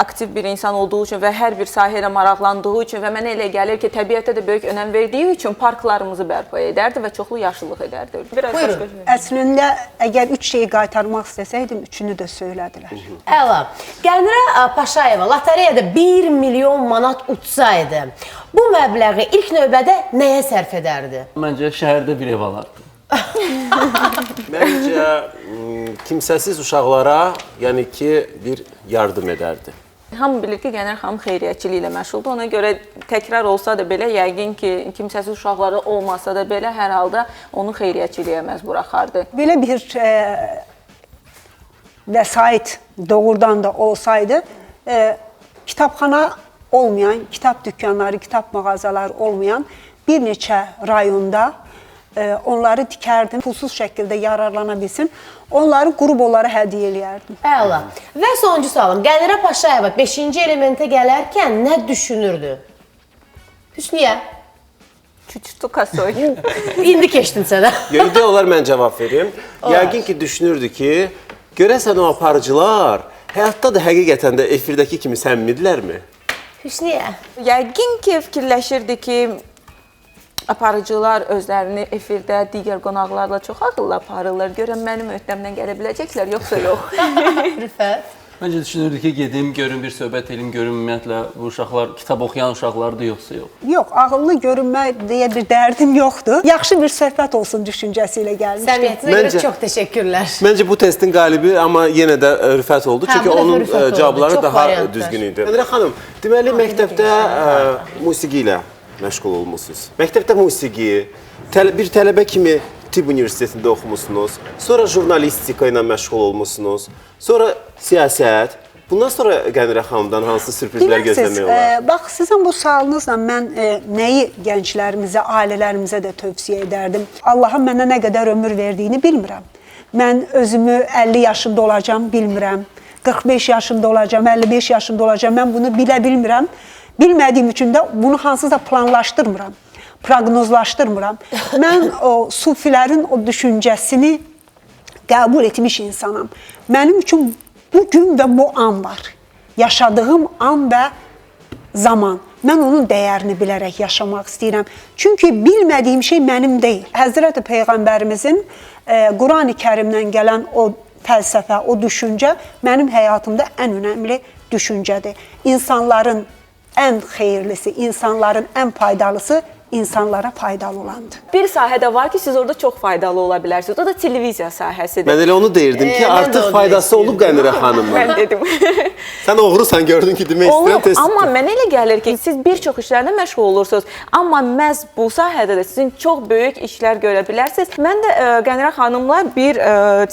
aktiv bir insan olduğu üçün və hər bir sahə ilə maraqlandığı üçün və mənə elə gəlir ki, təbiətə də böyük önəm verdiyi üçün parklarımızı bərpa edərdi və çoxlu yaşıllıq edərdi. Buyurun. Əslində, əgər 3 şeyi qaytarmaq istəsəydim, üçünü də söylədilər. Əla. Gəlirə Paşayeva lotereyada 1 milyon manat uçsaydı, bu məbləği ilk növbədə nəyə sərf edərdi? Məncə şəhərdə bir ev alardı. Məncə kimsəsiz uşaqlara, yəni ki, bir yardım edərdi. Hamı bilir ki, Qənər xanım xeyriyyətçilik ilə məşğuldur. Ona görə təkrar olsa da belə, yəqin ki, kimsəsiz uşaqları olmasa da belə, hər halda onu xeyriyyətçiliyə məcbur axardı. Belə bir vəsait doğrudan da olsaydı, kitabxana olmayan, kitab dükkanları, kitab mağazaları olmayan bir neçə rayonda onları dikərdim, pulsuz şəkildə yararlana bilsin. Onları qrup olaraq hədiyyə eləyərdim. Əla. Və sonuncu sualım. Gəlirə Paşayeva 5-ci elementə gələrkən nə düşünürdü? Hüsniyə. Çuçtuka soy. İndi keçdin sənə. İdeal olar mən cavab verim. Yəqin ki, düşünürdü ki, görəsən o aparıcılar həyatda da həqiqətən də efirdəki kimi səmimidirlərmi? Hüsniyə. Yəqin ki, fikirləşirdi ki, aparıcılar özlərini efirdə digər qonaqlarla çox ağıllı aparırlar. Görən mənim öhdəmdən gələ biləcəklər, yoxsa yox. Rüfət. Məncə düşünürdü ki, gedim, görüm, bir söhbət edim, görüm ümumiyyətlə bu uşaqlar, kitab oxuyan uşaqlardır, yoxsa yox. Yox, ağıllı görünmək deyə bir dərdim yoxdur. Yaxşı bir söhbət olsun düşüncəsi ilə gəlmişdim. Səmiyyətinə görə çox təşəkkürlər. Məncə bu testin qalibi amma yenə də Rüfət oldu. Çünki bu dəfə onun Rüfət oldu. cavabları Çox daha variantlar. düzgün idi. Qənirə xanım, deməli məktəbdə musiqi ilə məşğul olmusunuz. Məktəbdə musiqi, bir tələbə kimi Tibb Universitetində oxumusunuz. Sonra jurnalistika ilə məşğul olmusunuz. Sonra siyasət. Bundan sonra Qənirə xanımdan hansı sürprizlər gözləmək olar? Bax, sizin bu sualınızla mən nəyi gənclərimizə, ailələrimizə də tövsiyə edərdim. Allahın mənə nə qədər ömür verdiyini bilmirəm. Mən özümü 50 yaşında olacam, bilmirəm. 45 yaşında olacam, 55 yaşında olacam. Mən bunu bilə bilmirəm. Bilmədiyim üçün də bunu hansısa planlaşdırmıram, proqnozlaşdırmıram. Mən o sufilərin o düşüncəsini qəbul etmiş insanam. Mənim üçün bu gün və bu an var. Yaşadığım an və zaman. Mən onun dəyərini bilərək yaşamaq istəyirəm. Çünki bilmədiyim şey mənim deyil. Həzrəti Peyğəmbərimizin Qurani Kərimdən gələn o fəlsəfə, o düşüncə mənim həyatımda ən önəmli düşüncədir. İnsanların ən xeyirlisi, insanların ən faydalısı insanlara faydalı olandır. Bir sahə də var ki, siz orada çox faydalı ola bilərsiniz. O da televiziya sahəsidir. Mən elə onu deyirdim ki, artıq faydası olub Qənirə xanımın. Mən dedim. Sən oğrusan, gördün ki, demək istəyirəm test. Amma mənə elə gəlir ki, siz bir çox işlərlə məşğul olursunuz. Amma məhz bu sahədə də sizin çox böyük işlər görə bilərsiniz. Mən də Qənirə xanımla bir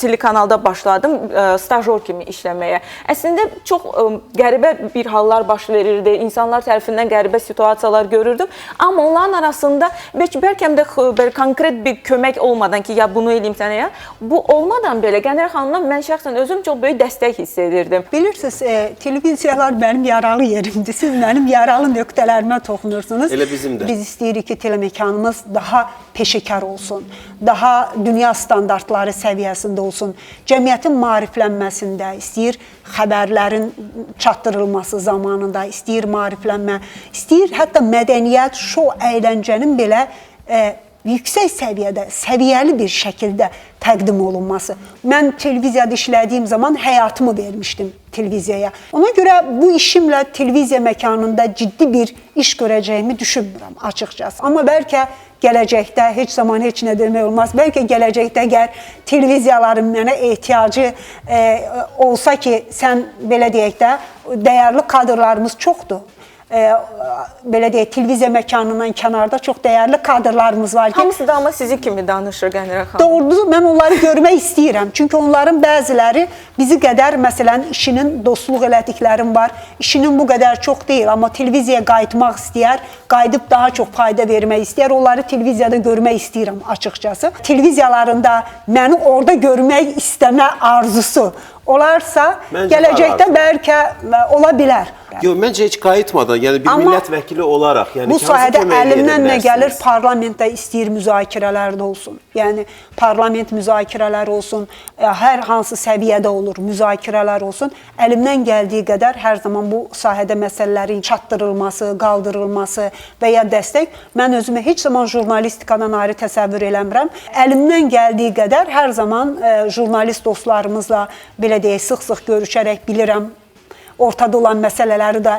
telekanalda başladım stajyor kimi işləməyə. Əslində çox qəribə bir hallar baş verirdi. İnsanlar tərəfindən qəribə situasiyalar görürdüm. Amma onların arasında bəlkə də konkret bir kömək olmadan ki, ya bunu eləyim sənə ya, bu olmadan belə Qənirə xanımdan mən şəxsən özüm çox böyük dəstək hiss edirdim. Bilirsiniz, televiziyalar mənim yaralı yerimdir. Siz mənim yaralı nöqtələrimə toxunursunuz. Elə bizim də. Biz istəyirik ki, telemekanımız daha peşəkar olsun, daha dünya standartları səviyyəsində olsun, cəmiyyətin maariflənməsində, istəyir xəbərlərin çatdırılması zamanında, istəyir maariflənmə, istəyir hətta mədəniyyət, şou, əyləncənin belə yüksək səviyyədə, səviyyəli bir şəkildə təqdim olunması. Mən televiziyada işlədiyim zaman həyatımı vermişdim televiziyaya. Ona görə bu işimlə televiziya məkanında ciddi bir iş görəcəyimi düşünmürəm açıqcası. Amma bəlkə gələcəkdə heç zaman heç nə demək olmaz. Bəlkə gələcəkdə əgər televiziyaların mənə ehtiyacı olsa ki, sən belə deyək də, dəyərli kadrlarımız çoxdur. Belə deyək, televiziya məkanından kənarda çox dəyərli kadrlarımız var ki, Hamısı da amma sizi kimi danışır Qənirə xanım. doğrudur, mən onları görmək istəyirəm. Çünki onların bəziləri bizi qədər, məsələn, işinin dostluq elədiklərim var. İşinin bu qədər çox deyil, amma televiziyaya qayıtmaq istəyər, qayıdıb daha çox fayda vermək istəyər. Onları televiziyada görmək istəyirəm açıqcası. Televiziyalarında məni orada görmək istəmə arzusu olarsa, Məncə gələcəkdə var. bəlkə ola bilər. Yox, məncə heç qayıtmadan, yəni bir Amma millət vəkili olaraq, yəni bu hansı sahədə köməyi edə əlimdən nə bilərsiniz? gəlir, parlamentdə istəyir müzakirələr də olsun. Yəni parlament müzakirələri olsun, hər hansı səviyyədə olur, müzakirələr olsun. Əlimdən gəldiyi qədər hər zaman bu sahədə məsələlərin çatdırılması, qaldırılması və ya dəstək. Mən özümü heç zaman jurnalistikadan ayrı təsəvvür eləmirəm. Əlimdən gəldiyi qədər hər zaman jurnalist dostlarımızla belə deyək, sıx-sıx görüşərək bilirəm. Ortada olan məsələləri də,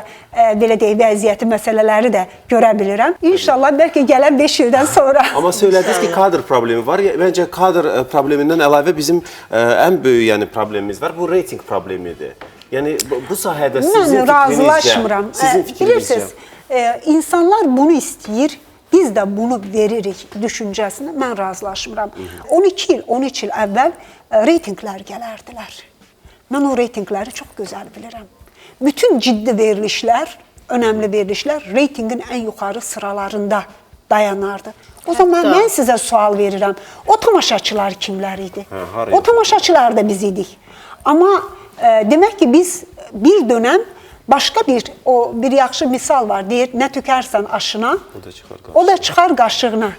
belə deyək, vəziyyəti məsələləri də görə bilirəm. İnşallah bəlkə gələn 5 ildən sonra. Amma söylədiniz ki, kadr problemi var. Məncə kadr problemindən əlavə bizim ən böyük yəni problemimiz var. Bu reyting problemidir. Yəni bu sahədə sizin Mən razılaşmıram. Sizin fikrinizcə. Bilirsiniz, insanlar bunu istəyir, biz də bunu veririk düşüncəsində mən razılaşmıram. 12 il, 13 il əvvəl reytinglər gələrdilər. Mən o reytingləri çox gözəl bilirəm. Bütün ciddi verilişlər, önəmli verilişlər reytingin ən yuxarı sıralarında dayanardı. O zaman mən sizə sual verirəm. O tamaşaçılar kimlər idi? O tamaşaçılar da biz idik. Amma demək ki, biz bir dönəm başqa bir yaxşı misal var. Deyir, nə tükərsən aşına, o da çıxar qaşığına.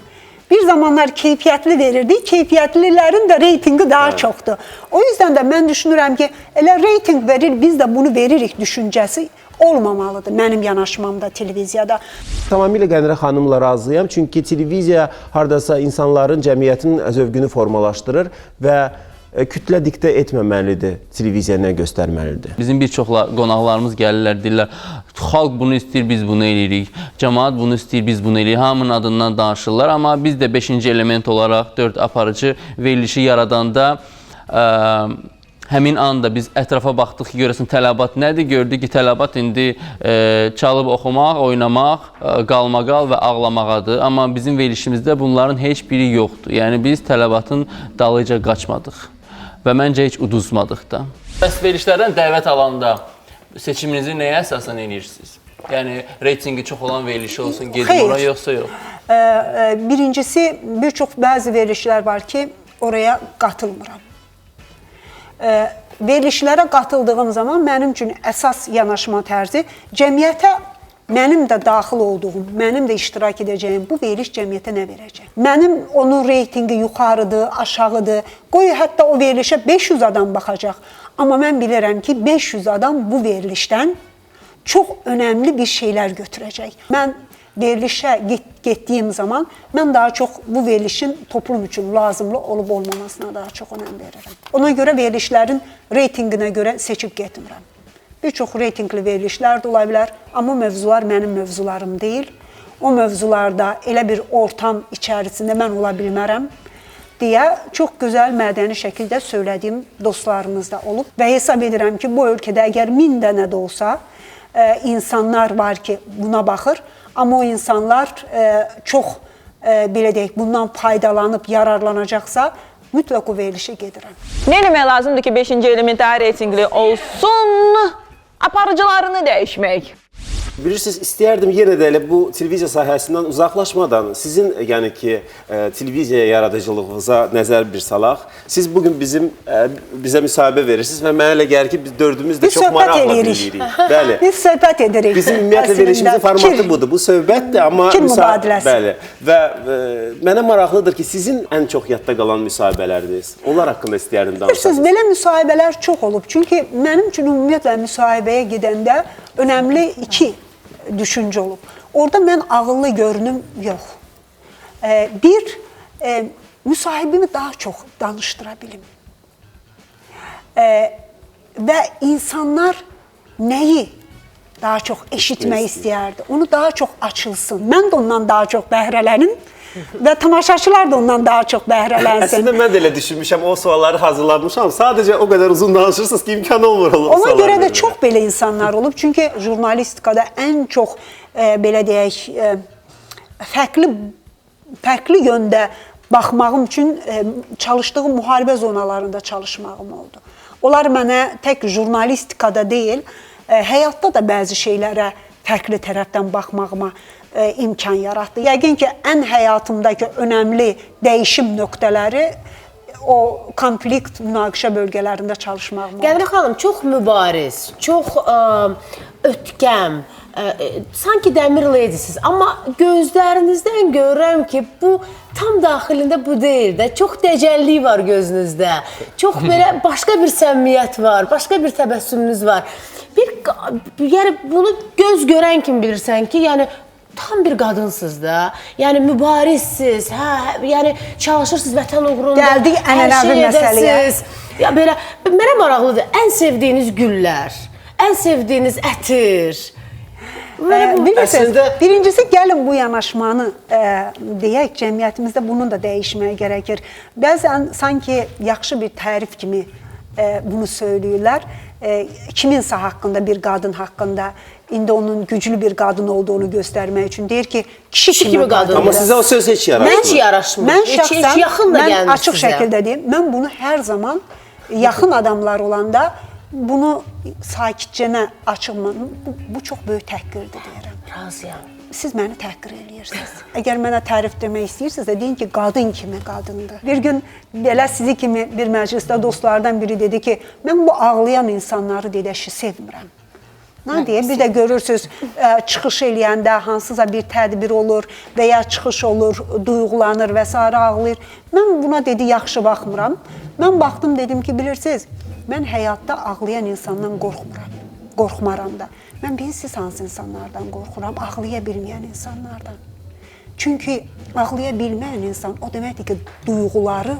Bir zamanlar keyfiyyətli verirdi, keyfiyyətlilərin də reytingi daha çoxdur. O yüzden də mən düşünürəm ki, elə reyting verir, biz də bunu veririk düşüncəsi olmamalıdır mənim yanaşmamda televiziyada. Tamamilə Qənirə xanımla razıyam. Çünki televiziya hardasa insanların, cəmiyyətin zövqünü formalaşdırır və kütlə diktə etməməlidir, televiziya nə göstərməlidir. Bizim bir çox qonaqlarımız gəlirlər, deyirlər, xalq bunu istəyir, biz bunu eləyirik, cəmaət bunu istəyir, biz bunu eləyirik, hamının adından danışırlar. Amma biz də 5-ci element olaraq 4 aparıcı verilişi yaradanda həmin anda biz ətrafa baxdıq ki, görəsən tələbat nədir? Gördük ki, tələbat indi çalıb oxumaq, oynamaq, qalmaqal və ağlamağadır. Amma bizim verilişimizdə bunların heç biri yoxdur. Yəni biz tələbatın dalıca qaçmadıq. Və məncə heç uduzmadıq da. Bəs verilişlərdən dəvət alanda seçiminizi nəyə əsasən edirsiniz? Yəni reytingi çox olan veriliş olsun, gedin ora yoxsa yox? Birincisi, bir çox bəzi verilişlər var ki, oraya qatılmıram. Verilişlərə qatıldığım zaman mənim üçün əsas yanaşma tərzi cəmiyyətə mənim də daxil olduğum, mənim də iştirak edəcəyim bu veriliş cəmiyyətə nə verəcək? Mənim onun reytingi yuxarıdır, aşağıdır. Qoy hətta o verilişə 500 adam baxacaq. Amma mən bilirəm ki, 500 adam bu verilişdən çox önəmli bir şeylər götürəcək. Mən verilişə getdiyim zaman mən daha çox bu verilişin toplum üçün lazımlı olub olmamasına daha çox önəm verirəm. Ona görə verilişlərin reytinginə görə seçib getmirəm. Bir çox reytingli verilişlər də ola bilər, amma mövzular mənim mövzularım deyil. O mövzularda elə bir ortam içərisində mən ola bilmərəm deyə çox gözəl, mədəni şəkildə söylədiyim dostlarımız da olub. Və hesab edirəm ki, bu ölkədə əgər 1000 dənə də olsa insanlar var ki, buna baxır. Amma o insanlar çox, belə deyək, bundan faydalanıb yararlanacaqsa, mütləq o verilişə gedirəm. Nə eləmək lazımdır ki, 5-ci element daha reytingli olsun, aparıcılarını dəyişmək? Bilirsiniz, istəyərdim yenə də elə bu televiziya sahəsindən uzaqlaşmadan sizin yəni ki, televiziya yaradıcılığınıza nəzər bir salaq. Siz bugün bizə müsahibə verirsiniz və mənə elə gəlir ki, biz dördümüz də çox maraqla bilirik. Bəli. Biz söhbət edirik. Bizim ümumiyyətlə verilişimizin formatı budur. Bu söhbətdir, amma fikir mübadiləsi. Bəli. Və mənə maraqlıdır ki, sizin ən çox yadda qalan müsahibələriniz. Onlar haqqında istəyərdim danışasınız. Bilirsiniz, belə müsahibələr çox olub. Çünki mənim üçün ümumiyyətlə müsahibəyə gedəndə önəmli iki düşüncə olub. Orada mən ağıllı görünüm yox. bir müsahibimi daha çox danışdıra bilim. Və insanlar nəyi daha çox eşitmək istəyərdi, onu daha çox açılsın. Mən də ondan daha çox bəhrələnim və tamaşaçılar da ondan daha çox bəhrələnsin. Əslində mən də elə düşünmüşəm, o sualları hazırlamışam. Sadəcə o qədər uzun danışırsınız ki, imkan olmur o Ona görə də çox belə insanlar olub. Çünki jurnalistikada ən çox belə deyək, fərqli yöndə baxmağım üçün çalışdığım müharibə zonalarında çalışmağım oldu. Onlar mənə tək jurnalistikada deyil, həyatda da bəzi şeylərə fərqli tərəfdən baxmağıma imkan yaratdı. Yəqin ki, ən həyatımdakı önəmli dəyişim nöqtələri o konflikt, münaqişə bölgələrində çalışmağım oldu. Qədirə xanım, çox mübariz, çox ötkəm, sanki dəmir leydisiniz. Amma gözlərinizdən görürəm ki, bu tam daxilində bu deyil də. Çox dəcəllik var gözünüzdə. Çox belə başqa bir səmimiyyət var, başqa bir təbəssümünüz var. Yəni bunu göz görən kimi bilirsən ki, yəni tam bir qadınsınız da. Yəni mübarizsiz, yəni çalışırsınız vətən uğrunda. Gəldik ənənəvi məsələyə. Ya belə mənə maraqlıdır. Ən sevdiyiniz güllər, ən sevdiyiniz ətir. Bilirsiniz, birincisi gəlin bu yanaşmanı deyək, cəmiyyətimizdə bunun da dəyişməyə gərəkir. Bəzən sanki yaxşı bir tərif kimi bunu söyləyirlər. Kiminsə haqqında, bir qadın haqqında, indi onun güclü bir qadın olduğunu göstərmək üçün deyir ki, kişi kimi qadın. Amma sizə o söz heç yaraşmır. Heç yaraşmır. Mən şəxsən, yaxın da mən açıq şəkildə deyim, mən bunu hər zaman yaxın adamlar olanda bunu sakitcənə açılmanın, bu çox böyük təhqirdir deyirəm. Razıyam. Siz məni təhqir edirsiniz. Əgər mənə tərif demək istəyirsinizsə, deyin ki, qadın kimi qadındır. Bir gün belə sizi kimi bir məclisdə dostlardan biri dedi ki, mən bu ağlayan insanları dedəşi sevmirəm. Nə deyə? Bir də görürsünüz, çıxış eləyəndə hansısa bir tədbir olur və ya çıxış olur, duyğulanır və s. ağlayır. Mən buna dedi, yaxşı baxmıram. Mən baxdım, dedim ki, bilirsiniz, mən həyatda ağlayan insandan qorxmaram da. Mən bilirsiniz hansı insanlardan qorxuram? Ağlaya bilməyən insanlardan. Çünki ağlaya bilməyən insan o deməkdir ki, duyğuları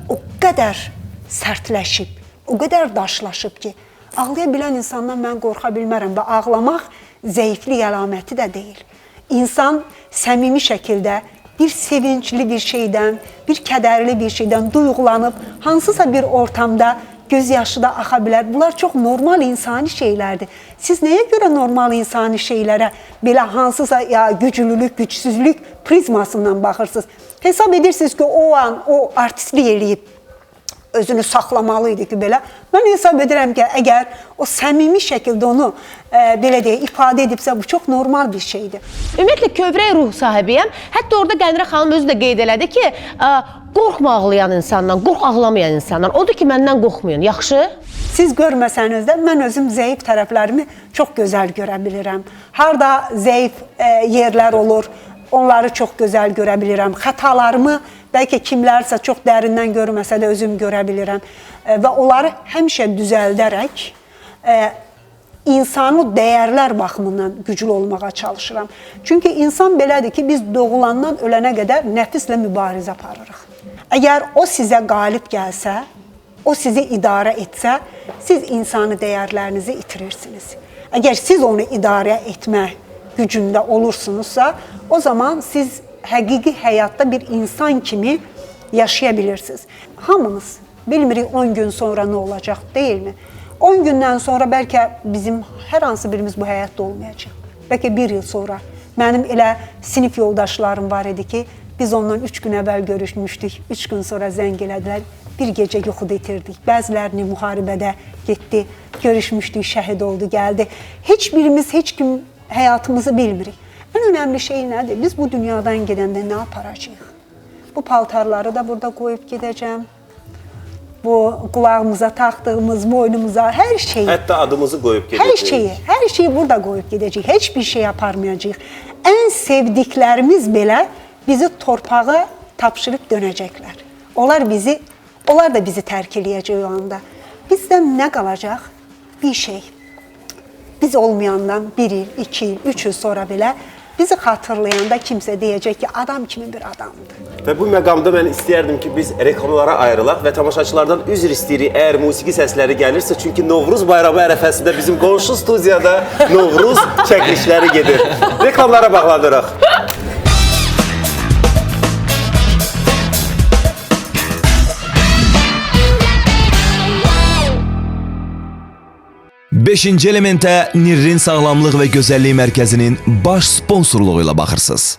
o qədər sərtləşib, o qədər daşlaşıb ki, ağlaya bilən insandan mən qorxa bilmərəm və ağlamaq zəiflik əlaməti də deyil. İnsan səmimi şəkildə bir sevincli bir şeydən, bir kədərli bir şeydən duyğulanıb, hansısa bir ortamda göz yaşı da axa bilər. Bunlar çox normal insani şeylərdir. Siz nəyə görə normal insani şeylərə belə hansısa ya güclülük, gücsüzlük prizmasından baxırsınız? Hesab edirsiniz ki, o an o artistlik eləyib, özünü saxlamalıydı ki, belə. Mən hesab edirəm ki, əgər o səmimi şəkildə onu belə deyək, ifadə edibsə, bu çox normal bir şeydir. Ümumiyyətlə, kövrək ruh sahibiyəm. Hətta orada Qədirə xanım özü də qeyd elədi ki, qorxma ağlayan insandan, qorx ağlamayan insandan. Odur ki, məndən qorxmayın. Yaxşı? Siz görməsəniz də mən özüm zəif tərəflərimi çox gözəl görə bilirəm. Harda zəif yerlər olur, onları çox gözəl görə bilirəm. Xətalarımı bəlkə kimlərsə çox dərindən görməsə də özüm görə bilirəm. Və onları həmişə düzəldərək insanı dəyərlər baxımından güclü olmağa çalışıram. Çünki insan belədir ki, biz doğulandan ölənə qədər nəfislə mübarizə aparırıq. Əgər o sizə qalib gəlsə, o sizi idarə etsə, siz insani dəyərlərinizi itirirsiniz. Əgər siz onu idarə etmə gücündə olursunuzsa, o zaman siz həqiqi həyatda bir insan kimi yaşaya bilirsiniz. Hamımız bilmirik 10 gün sonra nə olacaq, deyilmi? 10 gündən sonra bəlkə bizim hər hansı birimiz bu həyatda olmayacaq. Bəlkə 1 il sonra. Mənim elə sinif yoldaşlarım var idi ki, biz ondan 3 gün əvvəl görüşmüşdük, 3 gün sonra zəng elədilər, bir gecə yuxuda itirdik. Bəzilərini müharibədə getdi, görüşmüşdük, şəhid oldu, gəldi. Heç birimiz, heç kim həyatımızı bilmirik. Ən önəmli şey nədir? Biz bu dünyadan gedəndə nə aparacağıq? Bu paltarları da burada qoyub gedəcəm. Bu qulağımıza taxdığımız, boynumuza, hər şeyi. Hətta adımızı qoyub gedəcəyik. Hər şeyi burada qoyub gedəcəyik. Heç bir şey aparmayacağıq. Ən sevdiklərimiz belə bizi torpağa tapşırıb dönəcəklər. Onlar da bizi tərk eləyəcək o anda. Bizdən nə qalacaq? Bir şey. Biz olmayandan 1 il, 2 il, 3 il sonra belə bizi xatırlayanda kimsə deyəcək ki, adam kimi bir adamdır. Və bu məqamda mən istəyərdim ki, biz reklamlara ayrılaq və tamaşaçılardan üzr istəyirik əgər musiqi səsləri gəlirsə, çünki Novruz bayramı ərəfəsində bizim qonşu studiyada Novruz çəkilişləri gedir. Reklamlara bağlanırıq. Beşinci elementə Nirrin Sağlamlıq və Gözəllik Mərkəzinin baş sponsorluğu ilə baxırsınız.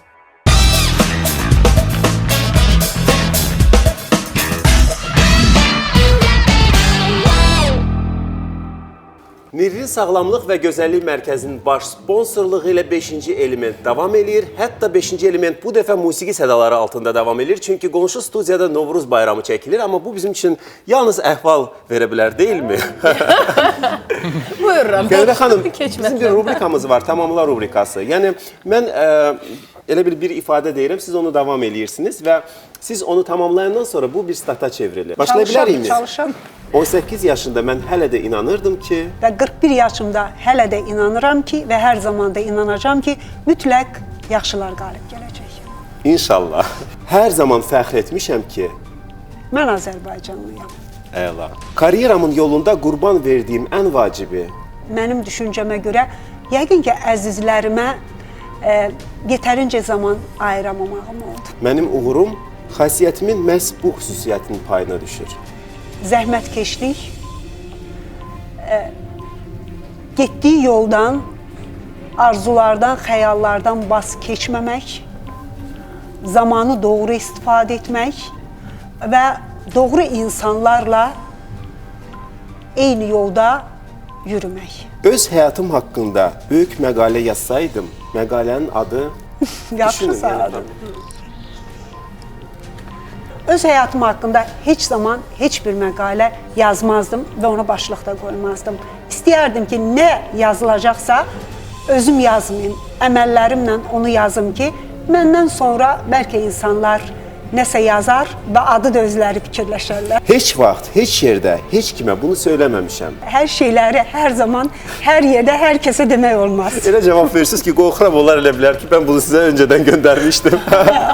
Nirrin Sağlamlıq və Gözəllik Mərkəzinin baş sponsorluğu ilə 5-ci element davam edir. Hətta 5-ci element bu dəfə musiqi sədaları altında davam edir. Çünki qonşu studiyada Novruz bayramı çəkilir. Amma bu bizim üçün yalnız əhval verə bilər, deyilmi? Buyururam. Qənimə xanım, bizim bir rubrikamız var, tamamla rubrikası. Yəni, mən elə bir ifadə deyirəm, siz onu davam edirsiniz və siz onu tamamlayandan sonra bu bir stata çevrilir. Başlaya bilərikmi? Çalışam. 18 yaşında mən hələ də inanırdım ki, Və 41 yaşımda hələ də inanıram ki və hər zaman da inanacağam ki, mütləq yaxşılar qalib gələcək. inşallah, hər zaman fəxr etmişəm ki, Mən Azərbaycanlıyam. əla. Karyeramın yolunda qurban verdiyim ən vacibi Mənim düşüncəmə görə, yəqin ki, əzizlərimə yetərincə zaman ayıramamağım oldu. mənim uğurum xasiyyətimin məhz bu xüsusiyyətinin payına düşür. Zəhmətkeşlik, getdiyi yoldan, arzulardan, xəyallardan bas keçməmək, zamanı doğru istifadə etmək və doğru insanlarla eyni yolda yürümək. Öz həyatım haqqında böyük məqalə yazsaydım, məqalənin adı Yaxşı düşünün, sağladım. Öz həyatım haqqında heç zaman heç bir məqalə yazmazdım və ona başlıq da qoymazdım. İstəyərdim ki, nə yazılacaqsa özüm yazmayım, əməllərimlə onu yazım ki, məndən sonra bəlkə insanlar nəsə yazar və adı da özləri fikirləşərlər. Heç vaxt, heç yerdə, heç kimə bunu söyləməmişəm. Hər şeyləri hər zaman, hər yerdə, hər kəsə demək olmaz. Elə cavab verirsiniz ki, qorxuram olar elə bilər ki, mən bunu sizə öncədən göndərmişdim.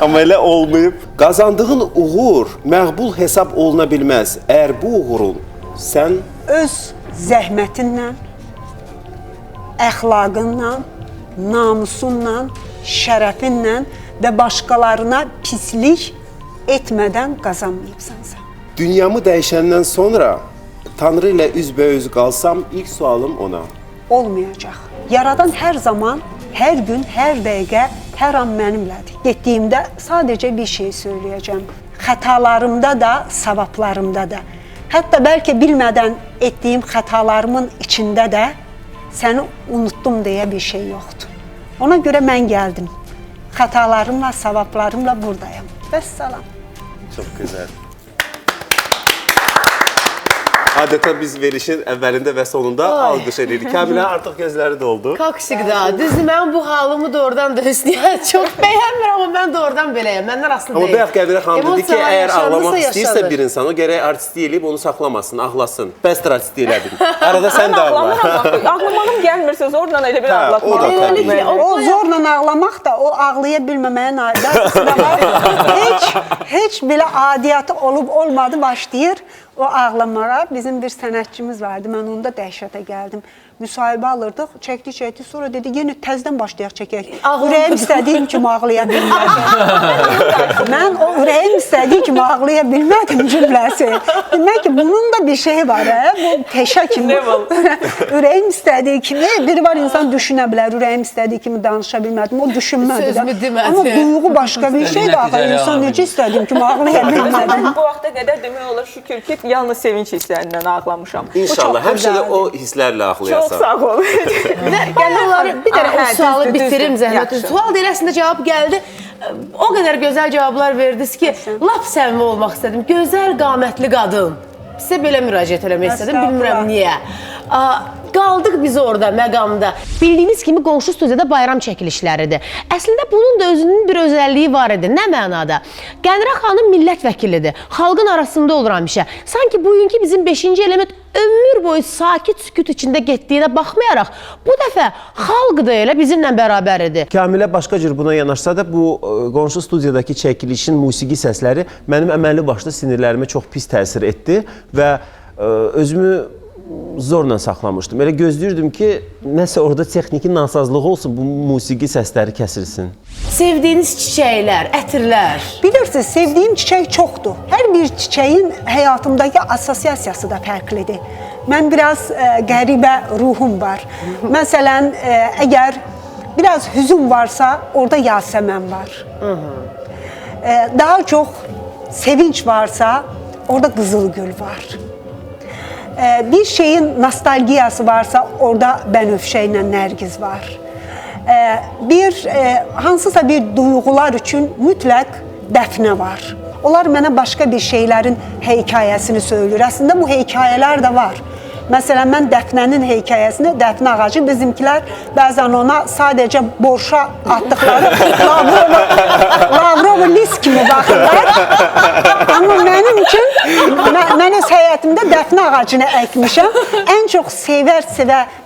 Amma elə olmayıb. Qazandığın uğur məqbul hesab oluna bilməz. Əgər bu uğurun sən Öz zəhmətinlə, əxlaqınla, namusunla, şərəfinlə və başqalarına pislik etmədən qazanmayıbsansa. dünyamı dəyişəndən sonra Tanrı ilə üzbəüz qalsam, ilk sualım ona. Olmayacaq. Yaradan hər zaman, hər gün, hər dəqiqə, hər an mənimlədir. Getdiyimdə sadəcə bir şey söyləyəcəm. Xətalarımda da, savablarımda da. Hətta bəlkə bilmədən etdiyim xətalarımın içində də səni unutdum deyə bir şey yoxdur. Ona görə mən gəldim. Xətalarımla, savablarımla buradayım. Vəssalam. Çox gözəl. Adətən biz verilişin əvvəlində və sonunda alqış edirik. Kəmilə artıq gözləri doldu. Kaksikda. Düzdür, mən bu halımı doğrudan da istəyən çox bəyənmir, amma mən doğrudan beləyəm. Məndən asılı deyil. Amma bayaq Qədirə xanım dedi ki, Emosiyalar əgər ağlamaq yaşanırsa istəyirsə yaşanır. bir insan, o gərək artistlik eləyib onu saxlamasın, ağlasın. Bəsdir artistlik elədin. Arada sən də ağla. Ağlamağım gəlmirsə zorla elə bir Hə, o da ağlatmaq. təbii. O zorla ağlamaq da, o ağlaya bilməməyə heç belə adiyyatı olub-olmadı başlayır o ağlamağa. Bizim bir sənətçimiz vardı, mən onda dəhşətə gəldim. Müsahibə alırdıq, çəkdik, sonra dedi, yenə təzdən başlayaq çəkək. Ürəyim istədiyim kimi ağlaya bilmədim. Mən o ürəyim istədiyi kimi ağlaya bilmədim cümləsi. Demək ki, bunun da bir şeyi var, bu peşə kimi. Ürəyim istədiyi kimi, biri var insan düşünə bilər, ürəyim istədiyi kimi danışa bilmədim, o düşünmədi də. Sözümü demədi. Amma duyğu başqa bir şeydir, axı insan necə istədiyim kimi ağlaya bilmədim. Bu vaxta qədər demək olar şükür ki, yalnız sevinç hisslərindən ağlamışam. İnşallah, həmişə də o hisslərlə ağlayasan. Çox sağ ol. Bir dənə o sualı bitirim zəhmət. Yaxşı. Sual deyiləsində cavab gəldi. O qədər gözəl cavablar verdiniz ki, lap səmimi olmaq istədim. Gözəl, qamətli qadın. Sizə belə müraciət eləmək istədim, bilmirəm niyə. Qaldıq biz orada məqamda. Bildiyiniz kimi qonşu studiyada bayram çəkilişləridir. Əslində bunun da özünün bir özəlliyi var idi. Nə mənada? Qənirə xanım millət vəkilidir. Xalqın arasında olur həmişə. Sanki bugünkü bizim 5-ci element ömür boyu sakit sükut içində getdiyinə baxmayaraq, bu dəfə xalq da elə bizimlə bərabər idi. Kamilə başqa cür buna yanaşsa da bu qonşu studiyadakı çəkilişin musiqi səsləri mənim əməlli başlı sinirlərimə çox pis təsir etdi və özümü zorla saxlamışdım. Elə gözləyirdim ki, nəsə orada texniki nasazlığı olsun, bu musiqi səsləri kəsilsin. Sevdiyiniz çiçəklər, ətirlər. Bilirsiniz, sevdiyim çiçək çoxdur. Hər bir çiçəyin həyatımdakı assosiasiyası da fərqlidir. Mən biraz qəribə ruhum var. Məsələn, əgər biraz hüzün varsa, orada yasəmən var. Daha çox sevinç varsa, orada qızılgül var. Bir şeyin nostalgiyası varsa, orada bənövşə ilə nərgiz var. Hansısa bir duyğular üçün mütləq dəfnə var. Onlar mənə başqa bir şeylərin hekayəsini söylür. Əslində bu hekayələr də var. Məsələn, mən Dəfnənin hekayəsini, Dəfnə ağacı bizimkilər bəzən ona sadəcə borşa atdıqları Lavrov lis kimi baxırlar. Amma mənim üçün, mən öz həyatımda Dəfnə ağacını əkmişəm. Ən çox sevə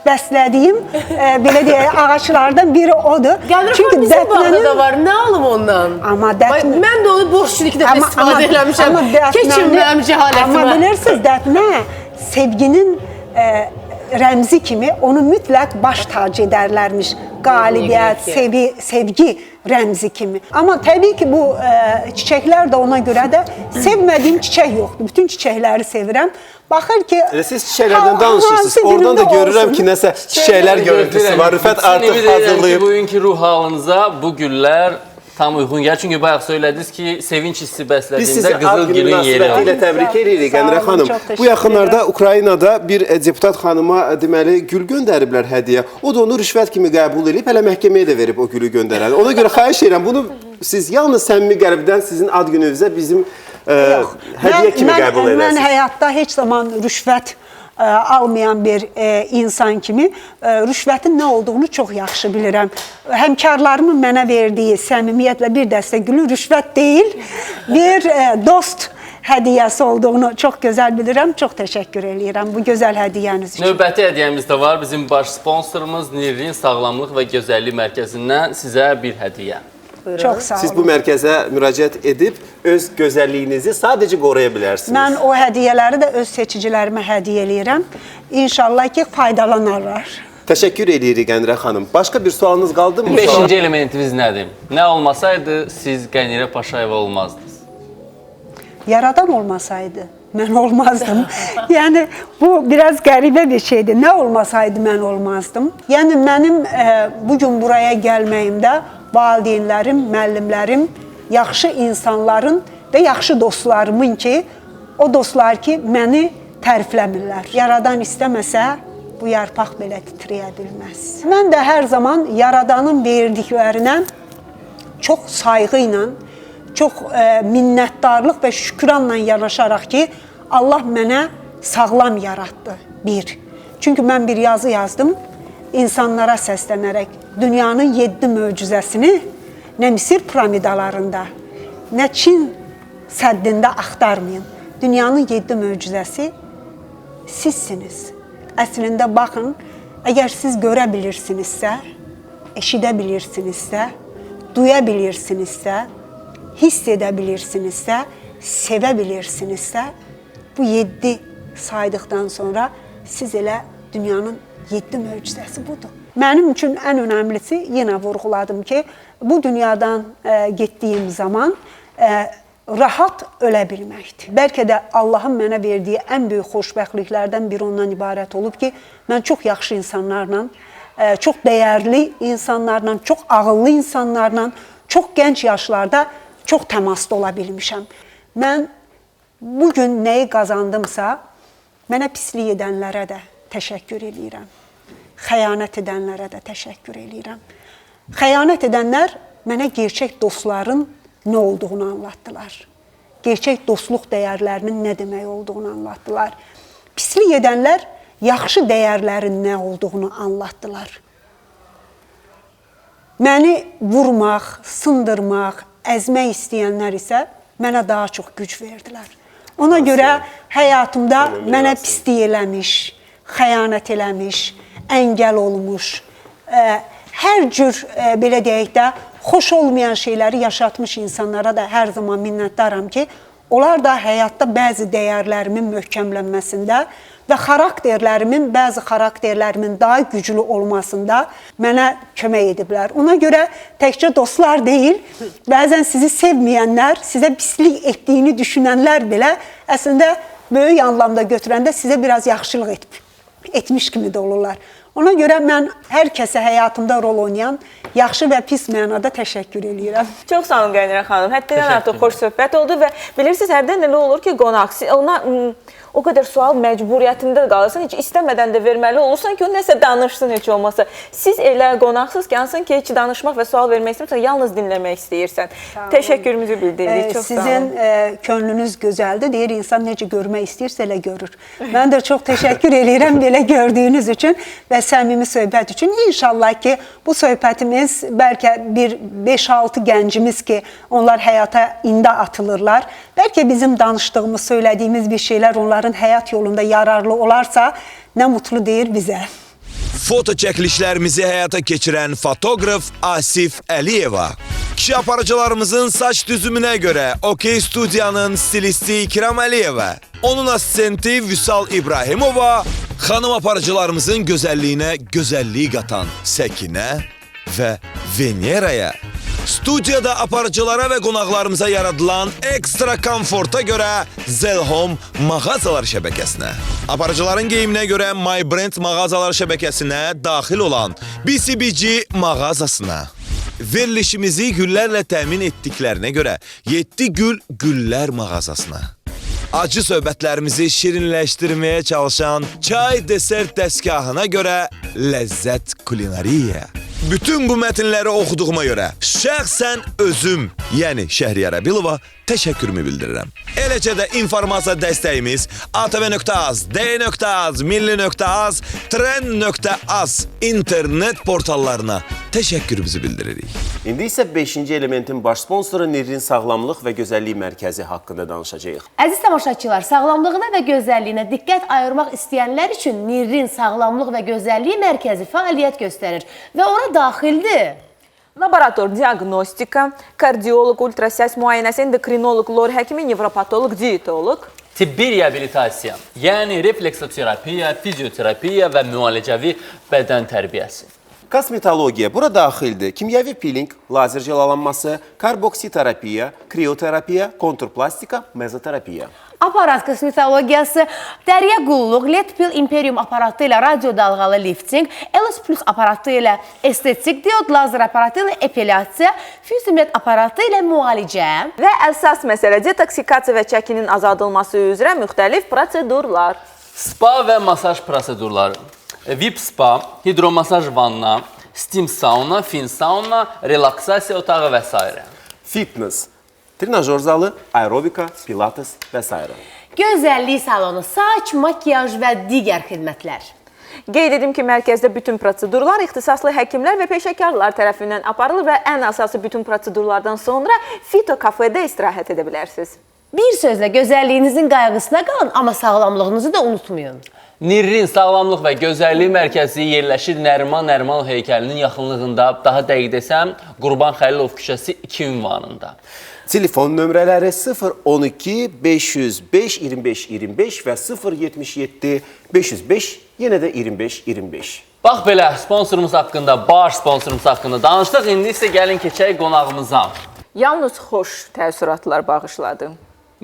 bəslədiyim, belə deyək, ağaçlardan biri odur. Çünki bizim bağda da var, nə alım ondan? Amma Dəfnə... Mən də onu borçluq dəfə istifadə eləmişəm. Keçin mənim cəhalətimə. Amma bilirsiniz, Dəfnə sevginin rəmzi kimi onu mütləq baş tac edərlərmiş. Qalibiyyət, sevgi rəmzi kimi. Amma təbii ki, bu çiçəklər də ona görə də sevmədiyim çiçək yoxdur. Bütün çiçəkləri sevirəm. Baxır ki... Siz çiçəklərdən danışırsınız. Oradan da görürəm ki, nəsə çiçəklər görüntüsü var. Rüfət artıq hazırlayıb. Bugünkü ruh halınıza bu güllər tam uyğun gəlir. Çünki bayaq söylədiniz ki, sevinç hissi bəslədiyində qızıl gülün yeri var. Biz sizi ilə təbrik edirik, Qənirə xanım. Bu yaxınlarda Ukraynada bir deputat xanıma deməli gül göndəriblər hədiyyə. O da onu rüşvət kimi qəbul edib, hələ məhkəməyə də verib o gülü göndərən. Ona görə xahiş edirəm, bunu siz yalnız səmimi qəlbdən sizin ad gününüzə bizim hədiyyə kimi qəbul edəsiniz. Mən həyatda heç zaman rüşvət almayan bir insan kimi rüşvətin nə olduğunu çox yaxşı bilirəm. Həmkarlarımın mənə verdiyi səmimiyyətlə bir dəstə gülü rüşvət deyil, bir dost hədiyyəsi olduğunu çox gözəl bilirəm. Çox təşəkkür edirəm bu gözəl hədiyyəniz üçün. Növbəti hədiyyəmiz də var. Bizim baş sponsorumuz Nirrin Sağlamlıq və Gözəllik Mərkəzindən sizə bir hədiyyə. Çox sağ olun. Siz bu mərkəzə müraciət edib öz gözəlliyinizi sadəcə qoruya bilərsiniz. Mən o hədiyyələri də öz seçicilərimə hədiyyə eləyirəm. İnşallah ki, faydalanarlar. Təşəkkür edirik Qənirə xanım. Başqa bir sualınız qaldı mı? 5-ci elementimiz nədir? Nə olmasaydı siz Qənirə Paşayeva olmazdınız? Yaradan olmasaydı mən olmazdım. Yəni bu biraz qəribə bir şeydir. Nə olmasaydı mən olmazdım. Yəni mənim bugün buraya gəlməyimdə valideynlərim, müəllimlərim, yaxşı insanların və yaxşı dostlarımın ki, o dostlar ki, məni tərifləmirlər. Yaradan istəməsə, bu yarpaq belə titrəyə bilməz. Mən də hər zaman Yaradanın verdiklərinə çox sayğı ilə, çox minnətdarlıq və şükranla yanaşaraq ki, Allah mənə sağlam yaratdı, bir. Çünki mən bir yazı yazdım, insanlara səslənərək dünyanın 7 möcüzəsini nə Misir piramidalarında, nə Çin səddində axtarmayın. Dünyanın 7 möcüzəsi sizsiniz. Əslində baxın, əgər siz görə bilirsinizsə, eşidə bilirsinizsə, duya bilirsinizsə, hiss edə bilirsinizsə, sevə bilirsinizsə, bu 7 saydıqdan sonra siz elə dünyanın 7 möcüzəsi budur. Mənim üçün ən önəmlisi, yenə vurğuladım ki, bu dünyadan getdiyim zaman rahat ölə bilməkdir. Bəlkə də Allahın mənə verdiyi ən böyük xoşbəxtliklərdən biri ondan ibarət olub ki, mən çox yaxşı insanlarla, çox dəyərli insanlarla, çox ağıllı insanlarla, çox gənc yaşlarda çox təmasda ola bilmişəm. Mən bugün nəyi qazandımsa, mənə pislik edənlərə də təşəkkür edirəm. Xəyanət edənlərə də təşəkkür edirəm. Xəyanət edənlər mənə gerçək dostların nə olduğunu anlatdılar. Gerçək dostluq dəyərlərinin nə demək olduğunu anlatdılar. Pislik edənlər yaxşı dəyərlərin nə olduğunu anlatdılar. Məni vurmaq, sındırmaq, əzmək istəyənlər isə mənə daha çox güc verdilər. Ona görə həyatımda mənə pislik eləmiş, xəyanət eləmiş, əngəl olmuş, hər cür, belə deyək də, xoş olmayan şeyləri yaşatmış insanlara da hər zaman minnətdaram ki, onlar da həyatda bəzi dəyərlərimin möhkəmlənməsində və bəzi xarakterlərimin daha güclü olmasında mənə kömək ediblər. Ona görə təkcə dostlar deyil, bəzən sizi sevməyənlər, sizə pislik etdiyini düşünənlər belə əslində böyük anlamda götürəndə sizə biraz yaxşılıq etmiş kimi də olurlar. Ona görə mən hər kəsə həyatımda rol oynayan yaxşı və pis mənada təşəkkür edirəm. Çox sağ olun Qənirə xanım. Həddindən artıq xoş söhbət oldu və bilirsiniz, hərdən elə olur ki, qonaq ona o qədər sual məcburiyyətində qalırsan, heç istəmədən də verməli olursan ki, o nəsə danışsın heç olmasa. Siz elə qonaqsız ki, hansın ki, heç danışmaq və sual vermək istəyirsən, yalnız dinləmək istəyirsən. Təşəkkürümüzü bildiririk. Çox sağ olun. Sizin könlünüz gözəldir. Deyir, insan necə görmək istəyirsə elə görür. Mən də çox təşəkkür edirəm belə gördüyünüz üçün və səmimi söhbət üçün. İnşallah ki, bu söhbətimiz bəlkə bir 5-6 gəncimiz ki, onlar həyata indi atılırlar. Bəlkə bizim danışdığımız, söylədiyimiz bir şeylər onların həyat yolunda yararlı olarsa, nə mutlu deyir bizə. Foto çəkilişlərimizi həyata keçirən fotoqraf Asif Əliyeva, kişi aparıcılarımızın saç düzümünə görə OK Studiyanın stilisti İkram Əliyeva, onun assistenti Vüsal İbrahimova, xanım aparıcılarımızın gözəlliyinə gözəlliyi qatan Səkinə və Veneraya, studiyada aparıcılara və qonaqlarımıza yaradılan ekstra komforta görə Zelhome mağazalar şəbəkəsinə, aparıcıların geyiminə görə My Brand mağazalar şəbəkəsinə daxil olan BCBG mağazasına, verilişimizi güllərlə təmin etdiklərinə görə 7 güllər mağazasına, acı söhbətlərimizi şirinləşdirməyə çalışan çay desert dəstgahına görə Ləzzət Kulinariya. Bütün bu mətnləri oxuduğuma görə şəxsən özüm, yəni Şəhriyar Əbilova təşəkkürümü bildirirəm. Eləcə də informasiya dəstəyimiz ATV.az, D.az, Milli.az, Tren.az internet portallarına təşəkkürümüzü bildiririk. İndi isə 5-ci elementin baş sponsoru Nirrin Sağlamlıq və Gözəllik Mərkəzi haqqında danışacağıq. Əziz tamaşaçılar, sağlamlığına və gözəlliyinə diqqət ayırmaq istəyənlər üçün Nirrin Sağlamlıq və Gözəllik Mərkəzi fəaliyyət göstərir və ora daxildir. Laborator diagnostika, kardioloq, ultrasəs müayinəsi, endokrinoloq, lor həkimi, nevropatoloq, diyetoloq. Tibbi reabilitasiya, yəni refleksoterapiya, fizioterapiya və müalicəvi bədən tərbiyəsi. Kosmetologiya bura daxildir. Kimyəvi piling, lazer jalalanması, karboksiterapiya, krioterapiya, konturplastika, mezoterapiya. Aparat kosmetologiyası, dəriyə qulluq, LED-pil imperium aparatı ilə radio dalğalı lifting, Elos Plus aparatı ilə estetik diod, lazer aparatı ilə epilyasiya, füzimlet aparatı ilə müalicə Və əsas məsələ detoksikasiya və çəkinin azaldılması üzrə müxtəlif prosedurlar. Spa və masaj prosedurları. VIP spa, hidromasaj vanna, steam sauna, fin sauna, relaksasiya otağı və s. Fitness, trenajör zalı, aerobika, pilates və s. gözəllik salonu, saç, makyaj və digər xidmətlər. Qeyd edim ki, mərkəzdə bütün prosedurlar ixtisaslı həkimlər və peşəkarlar tərəfindən aparılır və ən əsası bütün prosedurlardan sonra Fito kafedə istirahət edə bilərsiniz. Bir sözlə gözəlliyinizin qayğısına qalın, amma sağlamlığınızı da unutmayın. Nirrin Sağlamlıq və Gözəllik Mərkəzi yerləşir Nəriman Nərimanov heykəlinin yaxınlığında, daha dəqiq desəm, Qurban Xəlilov küçəsi 2 ünvanında. Telefon nömrələri 012 505 25 25 və 077 505 yenə də 25 25. Bax belə, sponsorumuz haqqında, baş sponsorumuz haqqında danışdıq. İndi isə gəlin keçək qonağımıza. Yalnız xoş təəssüratlar bağışladı.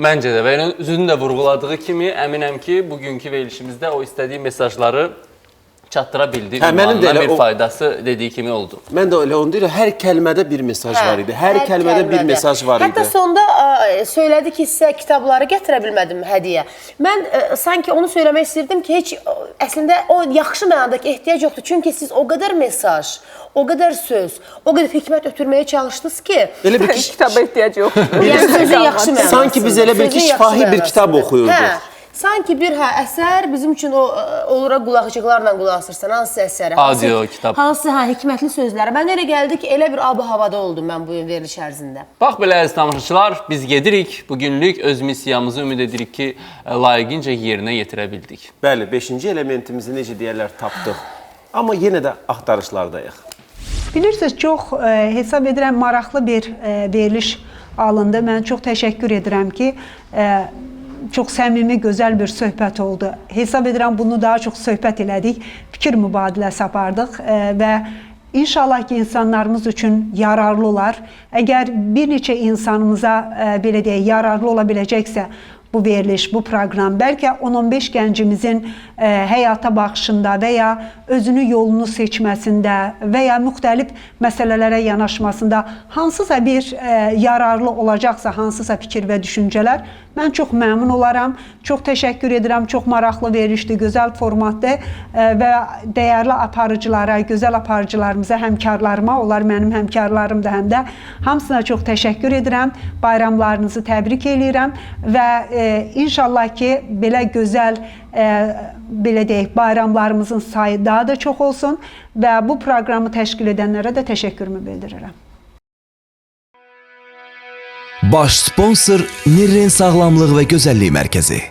Məncə də və üzünün də vurğuladığı kimi əminəm ki, bugünkü verilişimizdə o istədiyi mesajları çatdıra bildi. Ünvanına bir faydası dediyi kimi oldu. Mən də elə onu deyirəm, hər kəlmədə bir mesaj var idi. Hər kəlmədə bir mesaj var idi. Hətta sonda söylədi ki, sizə kitabları gətirə bilmədim hədiyyə. Mən sanki onu söyləmək istirdim ki, heç əslində o yaxşı mənadakı ehtiyac yoxdur. Çünki siz o qədər mesaj, o qədər söz, o qədər hikmət ötürməyə çalışdınız ki, Elə bir ki, Kitaba ehtiyac yoxdur. yəni sözün yaxşı mənası. sanki biz elə bir ki, şifahi bir kitab oxuyurduq. Sanki bir əsər bizim üçün o olur qulaqçıqlarla qulaq asırsan, hansı əsərə? Audio kitab. Hansı hikmətli sözləri. Mən elə gəldi ki, elə bir ab-havada oldum mən bu veriliş ərzində. Bax belə əziz tamaşaçılar, biz gedirik. Bugünlük öz missiyamızı ümid edirik ki, layiqincə yerinə yetirə bildik. Bəli, 5-ci elementimizi necə deyərlər tapdıq. Amma yenə də axtarışlardayıq. Bilirsiniz, çox hesab edirəm maraqlı bir veriliş alındı. Mən çox təşəkkür edirəm ki, çox səmimi, gözəl bir söhbət oldu. Hesab edirəm bunu daha çox söhbət elədik, fikir mübadiləsi apardıq və inşallah ki, insanlarımız üçün yararlı olar. Əgər bir neçə insanımıza belə deyək, yararlı ola biləcəksə bu veriliş, bu proqram, bəlkə 10-15 gəncimizin həyata baxışında və ya özünü yolunu seçməsində və ya müxtəlif məsələlərə yanaşmasında hansısa bir yararlı olacaqsa, hansısa fikir və düşüncələr, mən çox məmnun olaram. Çox təşəkkür edirəm. Çox maraqlı verilişdi, gözəl formatdır və dəyərli aparıcılara, gözəl aparıcılarımıza, həmkarlarıma, onlar mənim həmkarlarımdır həm də, hamısına çox təşəkkür edirəm. Bayramlarınızı təbrik eləyirəm və inşallah ki, belə gözəl, belə deyək, bayramlarımızın sayı daha da çox olsun və bu proqramı təşkil edənlərə də təşəkkürümü bildirirəm. Baş sponsor Nirrin Sağlamlıq və Gözəllik Mərkəzi.